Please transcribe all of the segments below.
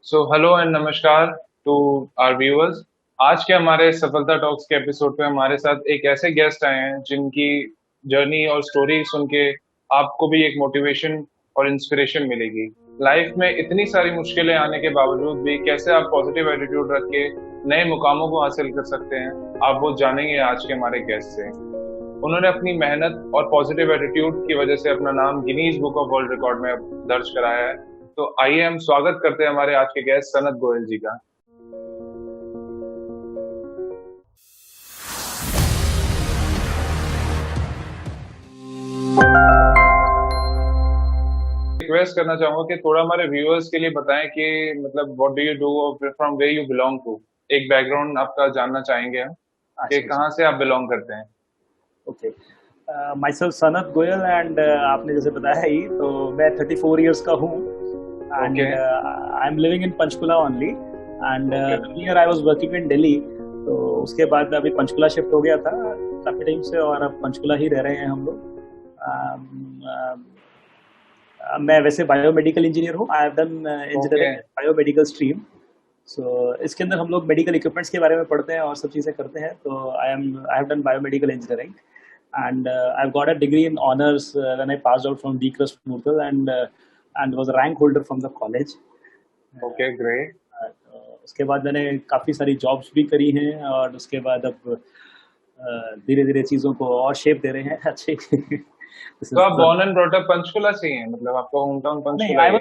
So hello and नमस्कार to our viewers. आज के हमारे सफलता टॉक्स के एपिसोड पे हमारे साथ एक ऐसे गेस्ट आए हैं जिनकी जर्नी और स्टोरी सुन के आपको भी एक मोटिवेशन और इंस्पिरेशन मिलेगी। लाइफ में इतनी सारी मुश्किलें आने के बावजूद भी कैसे आप पॉजिटिव एटीट्यूड रख के नए मुकामों को हासिल कर सकते हैं, आप वो जानेंगे आज के हमारे गेस्ट से। उन्होंने अपनी मेहनत और पॉजिटिव एटीट्यूड की वजह से अपना नाम Guinness book of world record में दर्ज कराया है। तो आइए हम स्वागत करते हैं हमारे आज के गेस्ट सनत गोयल जी का। रिक्वेस्ट करना चाहूंगा कि थोड़ा हमारे व्यूअर्स के लिए बताएं कि मतलब what do you do, from where you belong to. एक बैकग्राउंड आपका जानना चाहेंगे हम कि अच्छा अच्छा। कहाँ से आप बिलोंग करते हैं। Okay. My self Sanat Goyal and आपने जैसे बताया ही तो मैं 34 इयर्स का हूँ okay. And I am living in Panchkula only and okay. Year I was working in Delhi. तो उसके बाद मैं अभी पंचकुला शिफ्ट हो गया था काफ़ी टाइम से और अब पंचकुला ही रह रहे हैं हम लोग। मैं वैसे बायोमेडिकल इंजीनियर हूँ। I have done okay. Engineering in biomedical stream. So इसके अंदर हम लोग मेडिकल इक्विपमेंट्स के बारे में पढ़ते हैं और सब चीज़ें करते हैं। तो आई have done biomedical engineering and I've got a degree in honors when I passed out from D. Crust Murtal and was a rank holder from the college. Okay great. उसके बाद मैंने काफ़ी सारी जॉब्स भी करी हैं और उसके बाद अब धीरे धीरे चीज़ों को और शेप दे रहे हैं अच्छे। This तो is आप the, born and brought up Panchkula से ही हैं, मतलब आपका होम टाउन नहीं, पंचकुला ही है।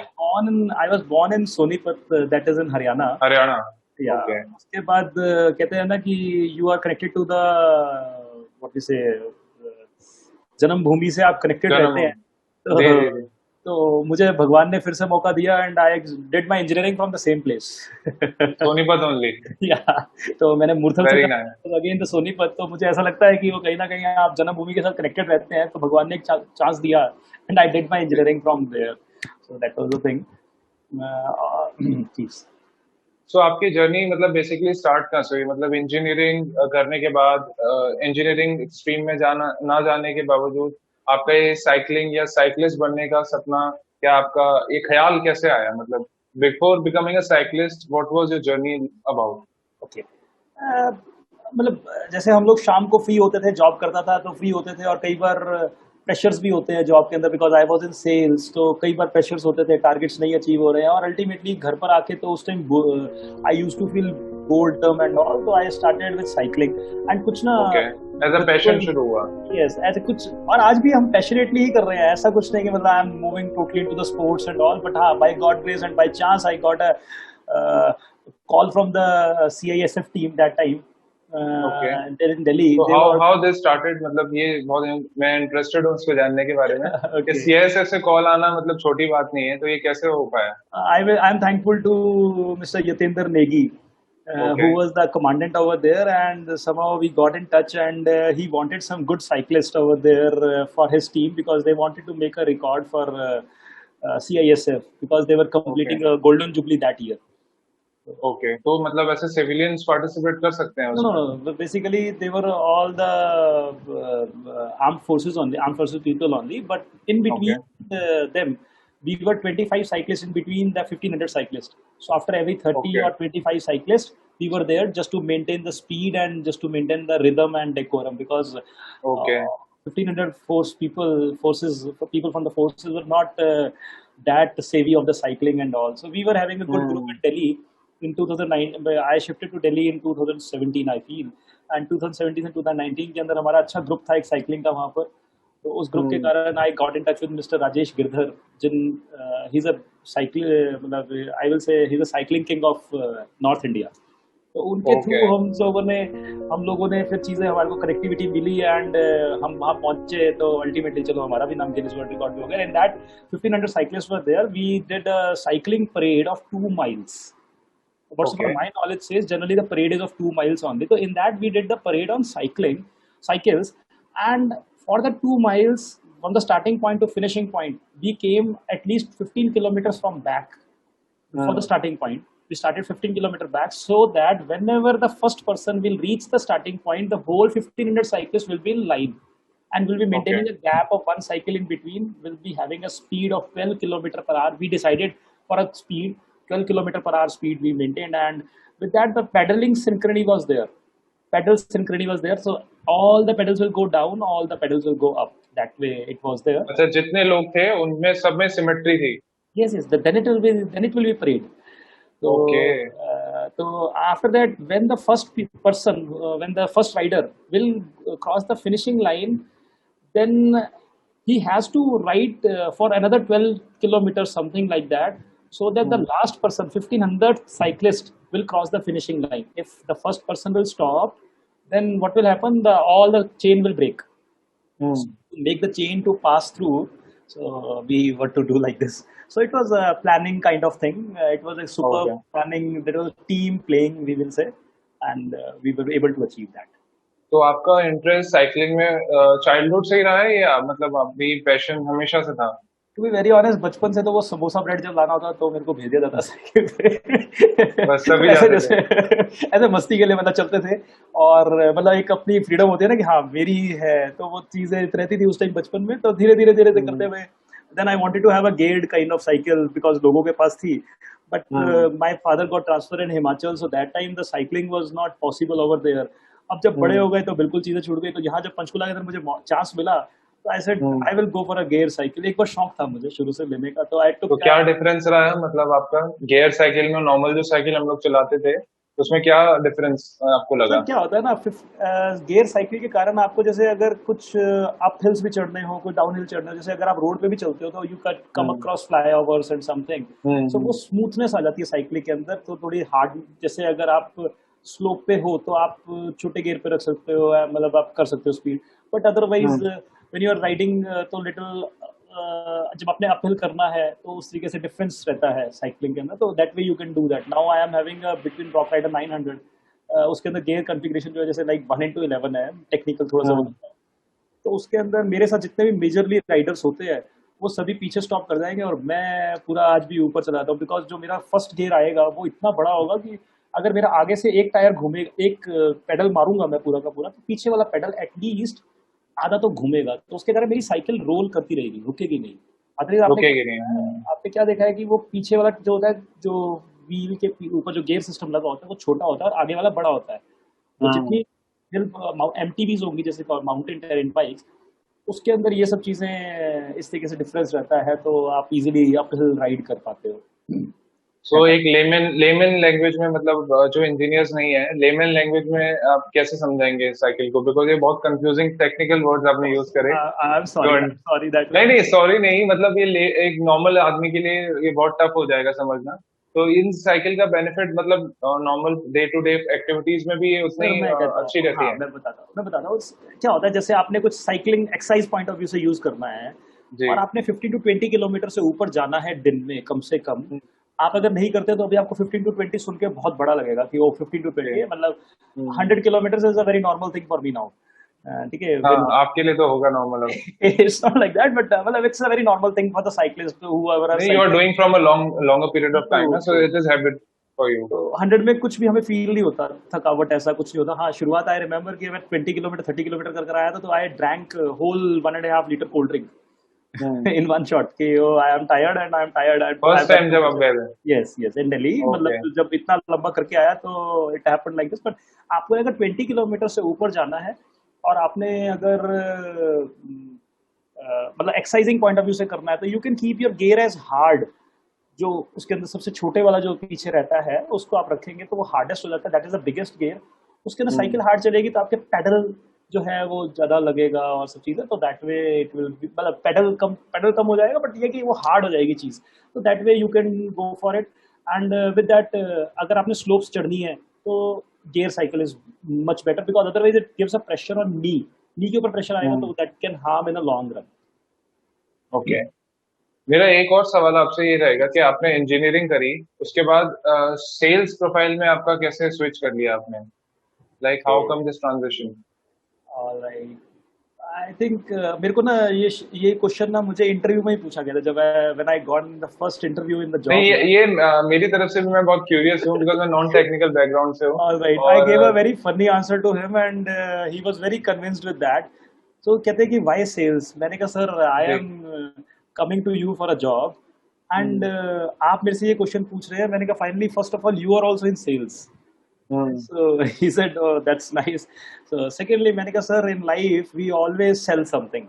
I was born in Sonipat, that is in Haryana. Haryana. या ओके। उसके बाद कहते हैं ना कि you are connected to the what is जन्मभूमि से आप कनेक्टेड रहते जन्म। हैं। जी तो, जी जी। तो मुझे भगवान ने फिर से मौका दिया and I did my engineering from the same place. Sonipat only. या तो मैंने मुरथल से वेरी नाइस। कहा अगेन द सोनीपत। तो मुझे ऐसा लगता है कि वो कहीं ना कहीं आप जन्मभूमि के साथ कनेक्टेड रहते हैं तो भगवान ने एक चांस दिया and I did my engineering from there. So that was the thing. चीज। सो आपकी जर्नी मतलब बेसिकली स्टार्ट कहाँ से हुई, मतलब इंजीनियरिंग करने के बाद इंजीनियरिंग स्ट्रीम में जाना ना जाने के बावजूद आपका ये साइकिलिंग या साइकिलिस्ट बनने का सपना, क्या आपका ये ख्याल कैसे आया, मतलब before becoming a cyclist what was your journey about. Okay. मतलब जैसे हम लोग शाम को फ्री होते थे, जॉब करता था तो फ्री होते थे और कई बार प्रेशर्स भी होते हैं जॉब के अंदर because I was in sales. तो कई बार प्रेशर्स होते थे, टारगेट्स नहीं अचीव हो रहे हैं और अल्टीमेटली घर पर आके तो उस time I used to feel bored term and all. तो I started with cycling and कुछ ना ओके। एज अ पैशन शुरू हुआ। यस ऐसे कुछ। और आज भी हम पैशनेटली ही कर रहे हैं, ऐसा कुछ नहीं कि मतलब I am moving totally to the sports and all. But हाँ, by God grace and by chance I got a call from the CISF team that time. Okay. They're in Delhi. तो They how were how this started, मतलब ये बहुत मैं interested हूँ उसको जानने के बारे में कि okay. सीएसएफ से कॉल आना मतलब छोटी बात नहीं है, तो ये कैसे हो पाया। I'm thankful to Mr. Yatendra Negi, okay. who was the commandant over there, and somehow we got in touch, and he wanted some good cyclists over there for his team because they wanted to make a record for CISF because they were okay. completing a golden jubilee that year. Okay, तो मतलब ऐसे civilians participate कर सकते हैं No, no, उसमें। no. Basically, they were all the armed forces only, armed forces people only. But in okay. between them, we were 25 cyclists in between the 1500 cyclists. So after every 30 okay. or 25 cyclists, we were there just to maintain the speed and just to maintain the rhythm and decorum because okay. 1500 forces, people from the forces were not that savvy of the cycling and all. So we were having a good group hmm. in Delhi in 2009. I shifted to Delhi in 2017 I feel, and 2017 and 2019 के अंदर हमारा अच्छा group था एक cycling का वहाँ पर। तो उस ग्रुप के हम्म। कारण I got in touch with mister Rajesh Girdhar जिन ही इज अ साइकिल मतलब I will say he is a cycling king of north India. तो उनके थ्रू ओके। हम लोगों ने फिर चीज़ें हमारे को कनेक्टिविटी मिली एंड हम वहाँ पहुँचे तो अल्टीमेटली चलो हमारा भी नाम गिनीज वर्ल्ड रिकॉर्ड में हो गया। And that 1500 cyclists were there. We did a cycling parade of 2 miles. What's okay. my knowledge says generally the parade is of 2 miles only. So in that we did the parade on cycles, and for the 2 miles from the starting point to finishing point, we came at least 15 kilometers from back for the hmm. starting point. We started 15 kilometers back so that whenever the first person will reach the starting point, the whole 1500 cyclists will be in line and will be okay. maintaining a gap of one cycle in between. Will be having a speed of 12 kilometers per hour. We decided for a speed 12 kilometer per hour speed we maintained, and with that the pedaling synchrony was there. Pedal synchrony was there, so all the pedals will go down, all the pedals will go up. That way it was there. अच्छा, जितने लोग थे उनमें सब में symmetry थी। Yes, yes. Then it will be parade. Okay. So after that, when the person, when the first rider will cross the finishing line, then he has to ride for another 12 kilometers, something like that, so that the last person, 1500th cyclist, will cross the finishing line. If the first person will stop, then what will happen? All the chain will break. Hmm. So to make the chain to pass through, so we were to do like this. So it was a planning kind of thing. It was a super Okay. planning. There was team playing, we will say, and we were able to achieve that. तो आपका interest cycling में childhood से ही रहा है या मतलब अभी passion हमेशा से था? टू बी वेरी ऑनेस्ट, बचपन से तो वो समोसा ब्रेड जब लाना होता तो मेरे को भेज दिया जाता साइकिल पे। बस सभी ऐसे जाते जैसे थे। ऐसे मस्ती के लिए मतलब चलते थे, और मतलब एक अपनी फ्रीडम होती है ना कि हाँ मेरी है, तो वो चीजें रहती थी उस टाइम बचपन में। तो धीरे धीरे धीरे धीरे करते हुए then I wanted to have a geared kind of cycle because लोगों के पास थी, but my father got transfer in Himachal, so that time the cycling was not possible over there. अब जब बड़े हो गए तो बिल्कुल चीजें छूट गई, तो यहाँ जब पंचकुला के अंदर मुझे चांस मिला तो I said I will go for a gear cycle. एक बार शौक था मुझे शुरू से लेने का, तो आई तो टुक। क्या डिफरेंस रहा है मतलब आपका गियर साइकिल में नॉर्मल जो साइकिल हम लोग चलाते थे उसमें क्या डिफरेंस आपको लगा? सर क्या होता है ना, गियर साइकिल के कारण आपको जैसे अगर कुछ अप हिल्स भी चढ़ने हो, कोई डाउन हिल चढ़ना हो, जैसे अगर आप रोड पे भी चलते हो तो you can come across flyovers and something, so वो स्मूथनेस आ जाती है साइकिल के अंदर। तो थोड़ी हार्ड, जैसे अगर आप स्लोप पे हो तो आप छोटे गियर पे रख सकते हो, मतलब आप कर सकते हो speed, but otherwise when you are riding तो लिटिल जब आपने अपहिल करना है तो उस तरीके से डिफरेंस रहता है साइकिलिंग के अंदर, तो that way you can do that. Now I am having a between rock rider 900, उसके अंदर गियर कॉन्फ़िगरेशन जो है जैसे लाइक 1:11 है, टेक्निकल थोड़ा सा होता है, तो उसके अंदर मेरे साथ जितने भी मेजरली राइडर्स होते हैं वो सभी पीछे स्टॉप कर जाएंगे और मैं पूरा आज भी ऊपर चलाता हूँ, बिकॉज जो मेरा फर्स्ट गियर आएगा वो इतना बड़ा होगा कि अगर मेरा आगे से एक टायर घूमेगा, एक पेडल मारूंगा मैं पूरा का पूरा, तो पीछे वाला पेडल एटलीस्ट आधा तो घूमेगा, तो उसके कारण मेरी साइकिल रोल करती रहेगी, रुकेगी नहीं। अदरवाइज रुकेगी नहीं। आपने क्या देखा है कि वो पीछे वाला जो होता है, जो व्हील के ऊपर जो गियर सिस्टम लगा होता है वो छोटा होता है और आगे वाला बड़ा होता है। तो जितनी एमटीवीज होंगी जैसे माउंटेन टेरेन बाइक्स, उसके अंदर ये सब चीजें इस तरीके से डिफरेंस रहता है, तो आप इजीली अपहिल राइड कर पाते हो। सो एक लेमन लैंग्वेज में मतलब जो इंजीनियर्स नहीं है, लेमन लैंग्वेज में आप कैसे समझाएंगे साइकिल को? बिकॉज ये बहुत कंफ्यूजिंग टेक्निकल वर्ड्स आपने यूज करे। आई एम सॉरी दैट नहीं नहीं, सॉरी नहीं, मतलब ये एक नॉर्मल आदमी के लिए ये बहुत टफ हो जाएगा समझना। तो इन साइकिल का बेनिफिट मतलब normal day to day activities में भी ये उतनी सर मैं कहता अच्छी हूँ, रहती हाँ है? मैं बताता हूँ क्या होता है। जैसे आपने कुछ cycling exercise point of view से यूज करना है जी। और आपने 15 to 20 किलोमीटर से ऊपर जाना है दिन में कम से कम, आप अगर नहीं करते तो अभी आपको 15 to 20 सुन के बहुत बड़ा लगेगा कि वो 15 to 20 है, मतलब 100 kilometre is a very normal thing for me now. ठीक है, हाँ, आपके लिए तो होगा नॉर्मल अब। It's not like that, but मतलब it's a very normal thing for the cyclist whoever are नहीं, you are doing from a longer period of time, so it is habit for you. तो 100 में कुछ भी हमें feel नहीं होता, थकावट ऐसा कुछ नहीं होता। हाँ, शुरुआत आई रिमेम्बर कि मैं 20 किलोमीटर 30 किलोमीटर कर आया था, तो I drank whole 1.5 litre cold drink in one shot कि I am tired and I am tired and first time जब आप गए थे? yes in Delhi, मतलब जब इतना लंबा करके आया तो it happened like this। but आपको अगर 20 किलोमीटर से ऊपर जाना है और आपने अगर मतलब एक्सरसाइजिंग पॉइंट ऑफ व्यू से करना है, तो you can keep your gear as hard. जो उसके अंदर सबसे छोटे वाला जो पीछे रहता है उसको आप रखेंगे तो वो हार्डेस्ट हो जाता है, that is the biggest gear. उसके अंदर साइकिल हार्ड चलेगी तो आपके पेडल जो है वो ज्यादा लगेगा और सब चीजें, तो that way it will be, मतलब पेडल कम हो जाएगा, बट ये कि वो हार्ड हो जाएगी चीज, तो that way you can go for it. And with that अगर आपने स्लोप्स चढ़नी है तो gear cycle is much better, because otherwise it gives a pressure on knee के ऊपर प्रेशर आएगा तो that can harm in a long run. Okay, मेरा एक और सवाल आपसे ये रहेगा कि आपने इंजीनियरिंग करी, उसके बाद सेल्स प्रोफाइल में आपका कैसे स्विच कर लिया आपने? Like how come this transition? Alright, I think मेरे को ना ये क्वेश्चन ना मुझे इंटरव्यू में ही पूछा गया था जब when I got the first interview in the job. नहीं, ये मेरी तरफ से भी मैं बहुत क्यूरियस हूँ बिकॉज मैं नॉन टेक्निकल बैकग्राउंड से हूँ। Alright, I gave a very funny answer to him and he was very convinced with that. So कहते हैं कि व्हाई सेल्स, मैंने कहा sir I am coming to you for a job, and आप मेरे से ये क्वेश्चन पूछ रहे हैं, मैंने कहा finally first of all you are also in sales. Hmm. So he said, "Oh, that's nice." So secondly, मैंने कहा sir, in life we always sell something.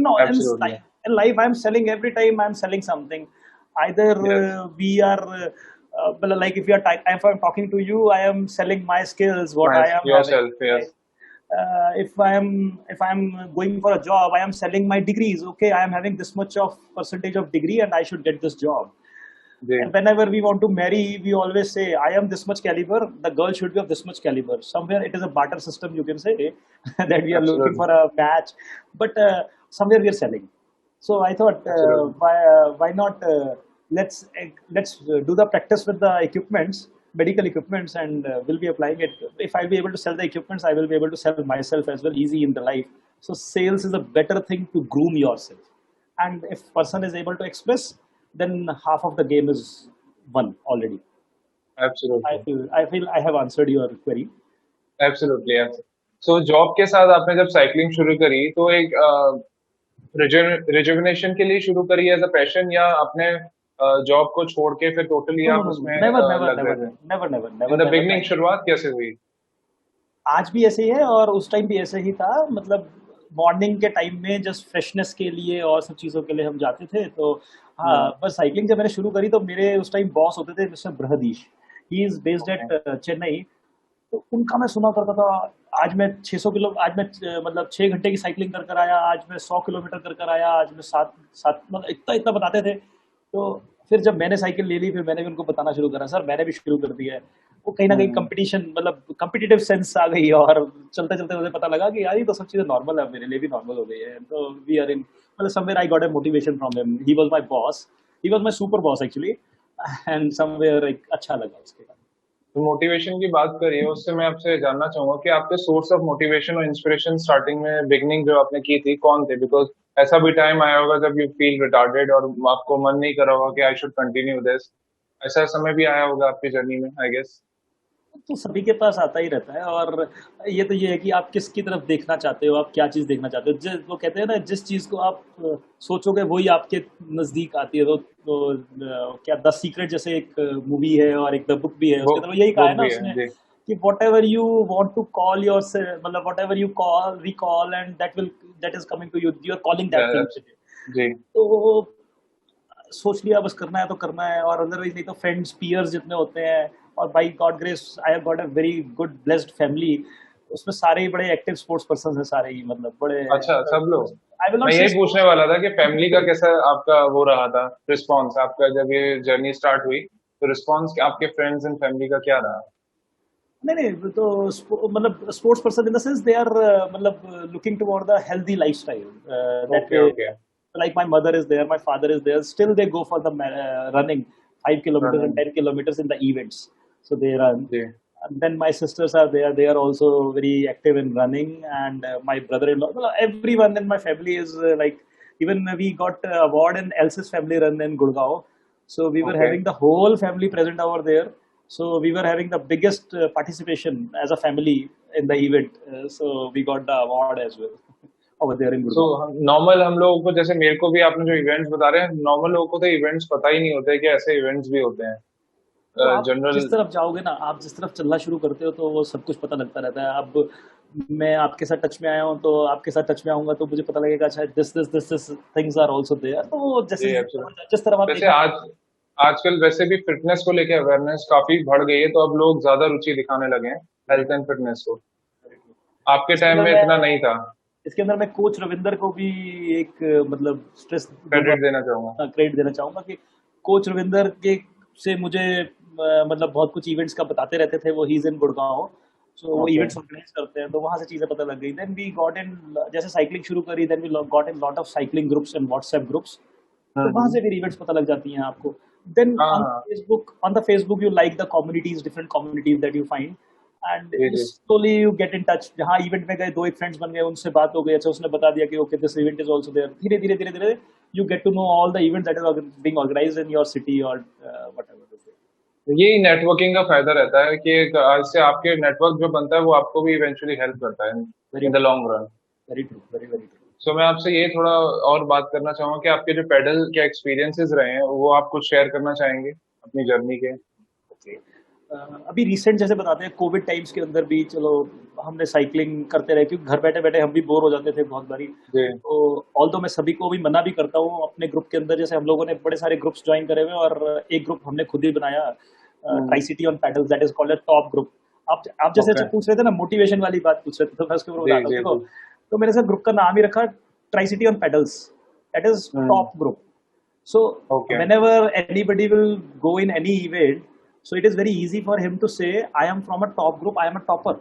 No, Absolutely. in life I'm selling every time. I'm selling something. Either Yes. we are, well, like if you are, if I'm talking to you, I am selling my skills, what I Nice. am having. Yourself. Right? Yes. If I'm going for a job, I am selling my degrees. Okay, I am having this much of percentage of degree, and I should get this job. जी. And whenever we want to marry, we always say, I am this much caliber, the girl should be of this much caliber. Somewhere it is a barter system, you can say, that we are looking Absolutely. for a match, but somewhere we are selling. So I thought, Absolutely. why not let's do the practice with the equipments, medical equipments, and we'll be applying it. If I'll be able to sell the equipments, I will be able to sell myself as well, easy in the life. So sales is a better thing to groom yourself. And if person is able to express, then half of the game is won already. I Absolutely. feel I feel I have answered your query. Absolutely. So job के साथ आपने जब cycling शुरू करी तो एक rejuvenation के लिए शुरू करी एज अ पैशन, या अपने जॉब को छोड़ के फिर टोटली No, no, आप no, no. उसमें Never, never, लग never, गए थे? never, never, in never, the never. Beginning शुरुआत कैसे हुई? आज भी ऐसे ही है और उस टाइम भी ऐसे ही था. मतलब मॉर्निंग के टाइम में जस्ट फ्रेशनेस के लिए और सब चीज़ों के लिए हम जाते थे. तो हाँ, हम्म. बस साइकिलिंग जब मैंने शुरू करी तो मेरे उस टाइम बॉस होते थे mister Brihadish. He is based okay. At Chennai. तो उनका मैं सुना करता था. आज मैं 600 किलो, आज मैं मतलब 6 घंटे की साइकिलिंग कर कर आया, आज मैं 100 किलोमीटर कर कर आया, आज मैं सात सात मतलब इतना इतना बताते थे. तो फिर जब मैंने साइकिल ले ली, फिर मैंने भी उनको बताना शुरू करा, सर मैंने भी शुरू कर दिया है. वो कहीं ना कहीं हम्म. कंपटीशन, मतलब कम्पिटिटिव सेंस आ गई, और चलते चलते मुझे पता लगा कि यार ये तो सब चीजें नॉर्मल है, मेरे लिए भी नॉर्मल हो गई है. तो वी आर इन, मतलब somewhere I got a motivation from him. He was my boss, he was my super boss actually. And somewhere एक अच्छा लगा उसके बाद. तो मोटिवेशन की बात करिए, उससे मैं आपसे जानना चाहूंगा कि आपके सोर्स ऑफ मोटिवेशन और इंस्पिरेशन स्टार्टिंग में बिगनिंग जो आपने की थी कौन थे? बिकॉज ऐसा भी टाइम आया होगा जब यू फील रिटार्डेड और आपको मन नहीं कर रहा होगा कि आई शुड कंटिन्यू दिस. ऐसा समय भी आया होगा आपकी जर्नी में, आई गेस. तो सभी के पास आता ही रहता है. और ये तो ये है कि आप किसकी तरफ देखना चाहते हो, आप क्या चीज़ देखना चाहते हो. वो कहते हैं ना, जिस चीज़ को आप सोचोगे वही आपके नज़दीक आती है. क्या द सीक्रेट जैसे एक मूवी है और एक द बुक भी है, वो उसके अंदर वो यही कहा है बुक ना भी है उसने, जी. कि whatever you want to call your, मतलब whatever you call recall, and that is coming to you, you are calling that thing. जी. तो सोच लिया बस करना है तो करना है. और अदरवाइज नहीं तो फ्रेंड्स पीयर्स जितने होते हैं, और by God grace I have got a very good blessed family. उसमें सारे ही बड़े एक्टिव स्पोर्ट्स पर्सन हैं, सारे ही मतलब बड़े, अच्छा, सब लोग. आई विल मैं नॉट से यही पूछने वाला था कि फैमिली का कैसा आपका वो रहा था रिस्पॉन्स, आपका जब ये जर्नी स्टार्ट हुई तो रिस्पॉन्स आपके फ्रेंड्स एंड फैमिली का क्या रहा? नहीं नहीं. तो मतलब sports person in the sense they are, मतलब looking toward the healthy lifestyle. That okay. Way, okay. like my mother is there, my father is there, still they go for the running 5 kilometers and running. 10 kilometers in the events. So they run. जी. And then my sisters are there, they are also very active in running. And my brother-in-law, well, everyone in my family is like, even we got award in Elsa's family run in Gurgaon. So we were okay. having the whole family present over there. So we were having the biggest participation as a family in the event. So we got the award as well over there in so Gurgaon. Normal हम लोगों को, जैसे मेरे को भी आपने जो events बता रहे हैं, नॉर्मल लोगों को तो इवेंट्स पता ही नहीं होते कि ऐसे इवेंट्स भी होते तो हैं आप जनरल. जिस तरफ जाओगे ना, आप जिस तरफ चलना शुरू करते हो तो वो सब कुछ पता लगता रहता है. अब मैं आपके साथ टच में आया हूँ, तो आपके साथ टच में आऊंगा तो मुझे पता लगेगा अच्छा this things are also there. तो जैसे जी. एब्सोल्युटली. जिस तरफ आप वैसे देखना. आजकल वैसे भी फिटनेस को लेके अवेयरनेस काफी बढ़ गई है, तो अब लोग ज्यादा रुचि दिखाने लगे हैं हेल्थ एंड फिटनेस को. आपके इसके टाइम अंदर में मैं इतना नहीं था. इसके अंदर मैं कोच रविंदर को भी एक मतलब स्ट्रेस दूंगा, क्रेडिट देना चाहूंगा. क्रेडिट देना चाहूंगा कि कोच रविंदर के से मुझे मतलब बहुत कुछ इवेंट्स का बताते रहते थे. वो ही इज इन गुड़गांव. सो वो ओके. इवेंट्स ऑर्गेनाइज करते हैं, तो वहां से चीजें पता लग गई. देन वी गॉट इन, जैसे साइकिलिंग शुरू करी, then we got in lot of cycling groups and WhatsApp groups. तो वहां से फिर इवेंट्स पता लग जाती हैं आपको. देन हाँ ऑन हाँ. Facebook, you like the communities, different communities that you find. And जी. जी. Slowly you get in touch. जहाँ इवेंट में गए, दो एक फ्रेंड्स बन गए, उनसे बात हो गई, अच्छा उसने बता दिया कि okay this event is also there. धीरे धीरे धीरे धीरे you get to know all the event that is being organised in your city और व्हाटएवर. यही नेटवर्किंग का फायदा रहता है कि इससे आपके नेटवर्क जो बनता है वो आपको भी इवेंचुअली हेल्प करता है very in the long run. Very true, very very true. So मैं आपसे ये थोड़ा और बात करना चाहूंगा कि आपके जो पेडल के एक्सपीरियंसेस रहे हैं वो आप कुछ शेयर करना चाहेंगे अपनी जर्नी के। ओके। अभी रिसेंट जैसे बताते हैं कोविड टाइम्स के अंदर भी चलो हमने साइकिलिंग करते रहे क्योंकि घर बैठे बैठे हम भी बोर हो जाते थे बहुत बारी। जी। तो ऑल्दो मैं सभी को भी मना भी करता हूँ अपने ग्रुप के अंदर, जैसे हम लोगों ने बड़े सारे ग्रुप्स ज्वाइन करे हुए हैं और एक ग्रुप हमने खुद ही बनाया, try hmm. City on paddles, that is called top group. आप जैसे ओके। अच्छा पूछ रहे थे ना, मोटिवेशन वाली बात पूछ रहे थे, तो मैं उसके ऊपर जी बताता हूँ जी देखो। जी। तो मेरे साथ ग्रुप का नाम ही रखा tri city on paddles, that is hmm. Top group. So okay. whenever anybody will go in any event, so it is very easy for him to say, I am from a top group, I am a topper.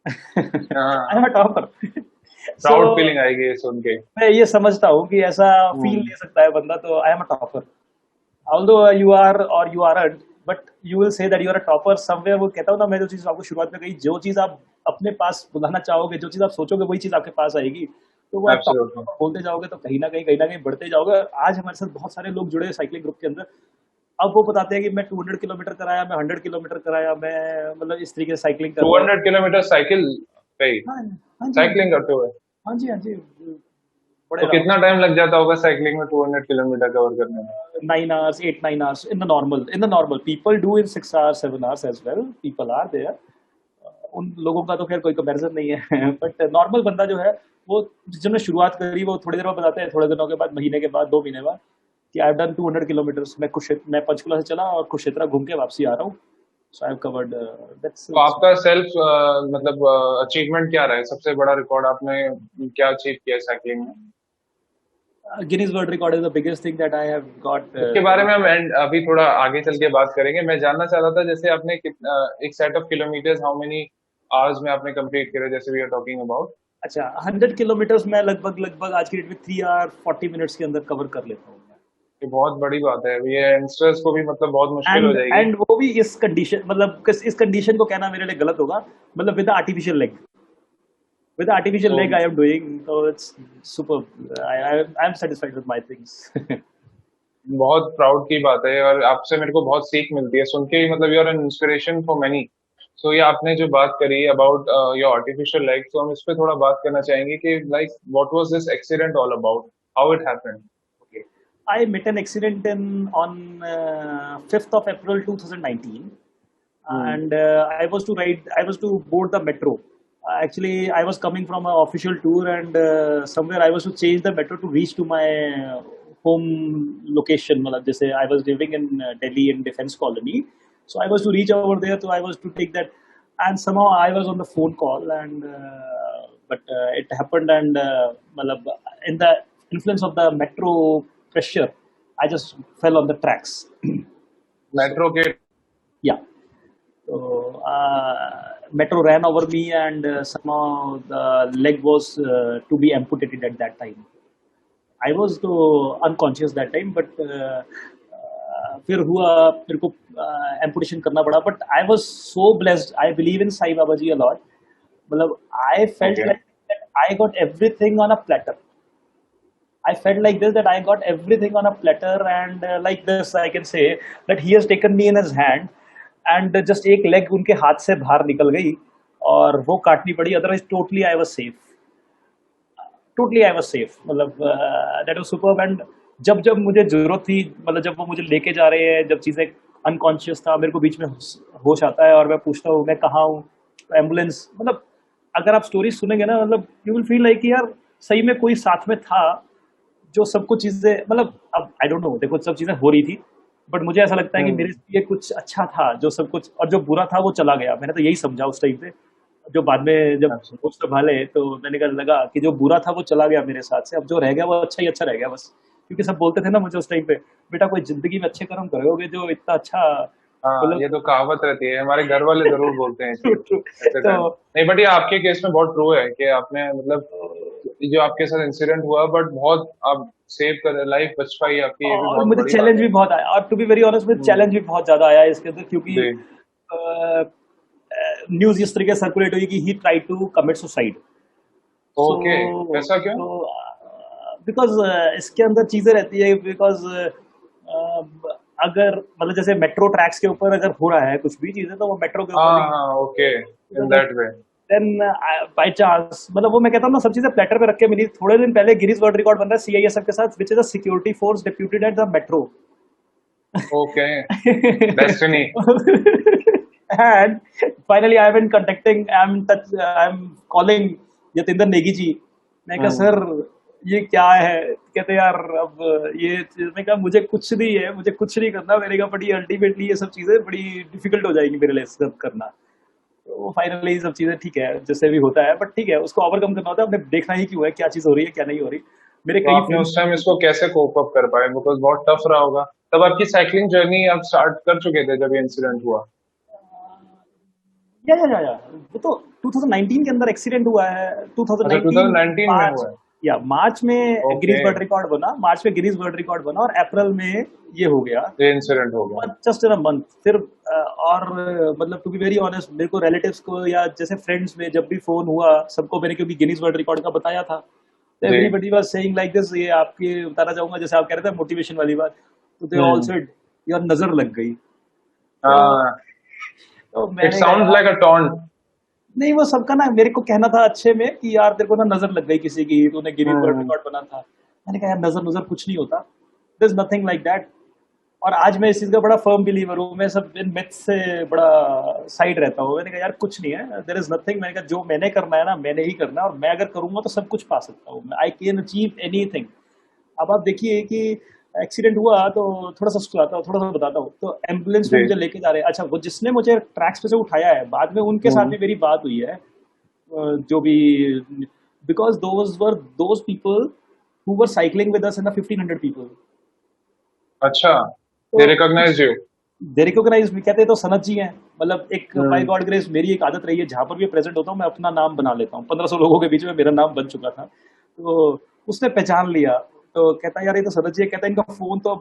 I am हाँ, a topper. So proud feeling आएगी ये सुन के। मैं ये समझता हूँ कि ऐसा फील हम्म। ले सकता है बंदा, तो I am a topper. Although you are or you aren't, but you will say that you are a topper somewhere. वो कहता हूँ ना, मैं जो चीज आपको शुरुआत में कही, जो चीज आप अपने पास बुलाना चाहोगे, जो चीज आप सोचोगे, वही चीज आपके पास आएगी। तो वो आप एब्सोल्युटली। टॉपर बोलते जाओगे तो कहीं ना कहीं बढ़ते जाओगे। आज हमारे साथ बहुत सारे लोग जुड़े हैं साइकिलिंग ग्रुप के अंदर। अब वो बताते हैं कि मैं 200 किलोमीटर कराया, मैं 100 किलोमीटर कराया, मैं मतलब इस तरीके से साइकिलिंग कर रहा हूँ। 200 किलोमीटर साइकिल पे ही हाँ हाँ जी, हाँ जी, साइकिलिंग करते हुए? हाँ जी, हाँ जी, बड़े तो राउंड। कितना टाइम लग जाता होगा साइकिलिंग में 200 किलोमीटर कवर करने में? 9 hours, 8, 9 hours in the normal. In the normal, people do in 6 hours, 7 hours as well. People are there. उन लोगों का तो खैर कोई कंपैरिजन नहीं है बट नॉर्मल बंदा जो है, वो जिसने शुरुआत करी वो थोड़ी देर बाद बताते हैं, थोड़े दिनों के बाद, महीने के बाद, 2 महीने बाद, कि आई हैव डन 200 किलोमीटर्स। मैं पंचकुला से चला और कुरुक्षेत्र घूम के वापसी आ रहा हूँ। सो आई हैव कवर्ड दैट्स। तो आपका सेल्फ मतलब अचीवमेंट क्या रहा है, सबसे बड़ा रिकॉर्ड आपने क्या अचीव किया साइकिलिंग में? Guinness world record is the biggest thing that I have got. उसके बारे में हम अभी थोड़ा आगे चल के बात करेंगे। मैं जानना चाह रहा था जैसे आपने कितना एक set of kilometres how many hours में आपने कंप्लीट करे, जैसे वी आर टॉकिंग अबाउट। अच्छा, 100 किलोमीटर्स मैं लगभग लगभग आज की डेट में 3 hour 40 minutes के अंदर कवर कर लेता हूँ। ये बहुत बड़ी बात है, ये यंगस्टर्स को भी मतलब बहुत मुश्किल हो जाएगी। एंड वो भी इस कंडीशन, मतलब इस कंडीशन को कहना मेरे लिए गलत होगा, मतलब with artificial leg. With the artificial तो leg I am doing, so it's superb. I am satisfied with my things. बहुत प्राउड की बात है और आपसे मेरे को बहुत सीख मिलती है सुन के ही, मतलब you are an inspiration for many. So ये आपने जो बात करी अबाउट योर आर्टिफिशियल लेग, तो हम इस पे थोड़ा बात करना चाहेंगे कि like what was this accident all about, how it happened? Okay. I met an accident in on 5th of April 2019, hmm. and I was to board the metro. Actually, I was coming from an official tour, and somewhere I was to change the metro to reach to my home location. मतलब जैसे I was living in Delhi in Defense Colony, so I was to reach over there. So I was to take that, and somehow I was on the phone call, and but it happened, and मतलब in the influence of the metro pressure, I just fell on the tracks. So metro के? yeah. So metro ran over me, and somehow the leg was to be amputated at that time. I was तो unconscious that time, but फिर हुआ, मेरे को amputation करना पड़ा. But I was so blessed. I believe in Sai Baba ji a lot. मतलब I felt okay. like that I got everything on a platter. I felt like this, that I got everything on a platter, and like this I can say that he has taken me in his hand, and just एक leg उनके हाथ से बाहर निकल गई और वो काटनी पड़ी, otherwise totally I was safe. Totally I was safe, मतलब दैट वाज सुपर्ब। एंड जब जब मुझे जरूरत थी, मतलब जब वो मुझे लेके जा रहे हैं, जब चीज़ें अनकॉन्शियस था, मेरे को बीच में होश आता है और मैं पूछता हूँ मैं कहाँ हूँ, तो एम्बुलेंस, मतलब अगर आप स्टोरी सुनेंगे ना, मतलब यू विल फील लाइक कि यार सही में कोई साथ में था जो सब कुछ चीज़ें, मतलब अब आई डोंट नो, देखो सब चीज़ें हो रही थी, बट मुझे ऐसा लगता है कि मेरे हम्म। लिए कुछ अच्छा था जो सब कुछ, और जो बुरा था वो चला गया। मैंने तो यही समझा उस टाइम पे, जो बाद में जब अच्छा। होश संभाले तो मैंने कहा, लगा कि जो बुरा था वो चला गया मेरे साथ से, अब जो रह गया वो अच्छा ही अच्छा रह गया बस। क्योंकि सब बोलते थे ना मुझे उस टाइम पे, बेटा कोई जिंदगी में अच्छे कर्म करोगे जो इतना अच्छा, हाँ, मतलब ये तो कहावत रहती है, हमारे घर वाले जरूर बोलते हैं ये ट्रू चीज ट्रू। ऐसे तो टाइम। नहीं, बट ये आपके केस में बहुत ट्रू है कि आपने मतलब जो आपके साथ इंसिडेंट हुआ, बट बहुत आप सेव कर, लाइफ बच पाई आपकी, ये भी और बहुत मुझे बड़ी बात चैलेंज है। भी बहुत आया, और टू बी वेरी ऑनेस्ट मुझे हम्म। चैलेंज भी बहुत ज्यादा आया इसके अंदर, क्योंकि जी। न्यूज इस तरीके सर्कुलेट हुई कि he try to commit suicide. So okay. ऐसा क्यों? तो बिकॉज इसके अंदर चीजें रहती है, बिकॉज अगर मतलब जैसे मेट्रो ट्रैक्स के ऊपर अगर हो रहा है कुछ भी चीजें, तो वो मेट्रो के ऊपर हाँ भी हाँ, ओके, इन वो that way. Then by chance, मतलब वो मैं कहता हूँ ना, सब चीजें प्लेटर पे रख के मिली। थोड़े दिन पहले गिनीज वर्ल्ड रिकॉर्ड बन रहा है सीआईएसएफ के साथ, which is a security force deputed at the metro. Okay. Destiny. And finally I have been contacting, I'm calling Yatinder Negi जी। मैं कहा हम्म। सर ये क्या है? कहते यार अब ये चीज, मैं कहा मुझे कुछ नहीं है, मुझे कुछ नहीं करना। मैंने कहा बड़ी अल्टीमेटली ये सब चीजें बड़ी डिफिकल्ट हो जाएगी मेरे लिए सब करना। तो फाइनली सब चीजें ठीक है जैसे भी होता है, बट ठीक है, उसको ओवरकम करना होता है। हमने देखना ही क्यों है, क्या चीज हो रही है क्या नहीं हो रही। मेरे तो कई आपने उस फ्रेंड्स, टाइम इसको कैसे कोप अप कर पाए, बिकॉज बहुत टफ रहा होगा। तब आपकी साइकिलिंग जर्नी आप स्टार्ट कर चुके थे जब ये इंसिडेंट हुआ? या वो तो 2019 के अंदर एक्सीडेंट हुआ है। अच्छा, 2019 2019 में मार्च, हुआ है। या मार्च में ओके। गिनीज वर्ल्ड रिकॉर्ड बना, मार्च में गिनीज वर्ल्ड रिकॉर्ड बना, और अप्रैल में ये हो गया। ये इंसिडेंट हो गया। जस्ट इन अ मंथ फिर और मतलब टू बी वेरी ऑनेस्ट, मेरे को रिलेटिव्स को या जैसे फ्रेंड्स में जब भी फोन हुआ सबको मैंने, क्योंकि गिनीज वर्ल्ड रिकॉर्ड का बताया था, तो जी। Everybody was saying like this. ये आपके बताना चाहूंगा, जैसे आप कह रहे थे मोटिवेशन वाली बात, तो दे ऑल हम्म। सेड यार नजर लग गई। तो हाँ। इट मैंने कहा साउंड यार, लाइक अ टॉन्ट। नहीं वो सबका ना मेरे को कहना था अच्छे में कि यार तेरे को ना नजर लग गई किसी की, तूने गिनीज वर्ल्ड हम्म। रिकॉर्ड बना था। मैंने कहा यार नजर नजर कुछ नहीं होता, there is nothing like that. और आज मैं इस चीज का बड़ा फर्म बिलीवर हूँ, मैं सब इन मिथ से बड़ा साइड रहता हूँ। मैंने कहा यार कुछ नहीं है, देयर इज नथिंग। मैंने कहा जो मैंने करना है ना मैंने ही करना है, और मैं अगर करूंगा तो सब कुछ पा सकता हूँ, आई कैन अचीव एनीथिंग। अब आप देखिए कि एक्सीडेंट हुआ तो थोड़ा सा सुनाता हूँ, थोड़ा सा बताता हूँ। तो एम्बुलेंस में जी। मुझे लेके जा रहे हैं। अच्छा, वो जिसने मुझे ट्रैक्स पे से उठाया है बाद में उनके साथ हम्म। भी मेरी बात हुई है। जो भी, because those were those people who were cycling with us in the 1500 people. अच्छा। दे तो रिकॉग्नाइज यू? दे रिकॉग्नाइज मी, कहते हैं तो सनत जी हैं। मतलब एक बाय हम्म। गॉड ग्रेस मेरी एक आदत रही है, जहां पर भी प्रेजेंट होता हूँ मैं अपना नाम बना लेता हूँ। 1500 लोगों के बीच में मेरा नाम बन चुका था। तो उसने पहचान लिया। तो कहता है यार ये तो सनत जी है। कहता है इनका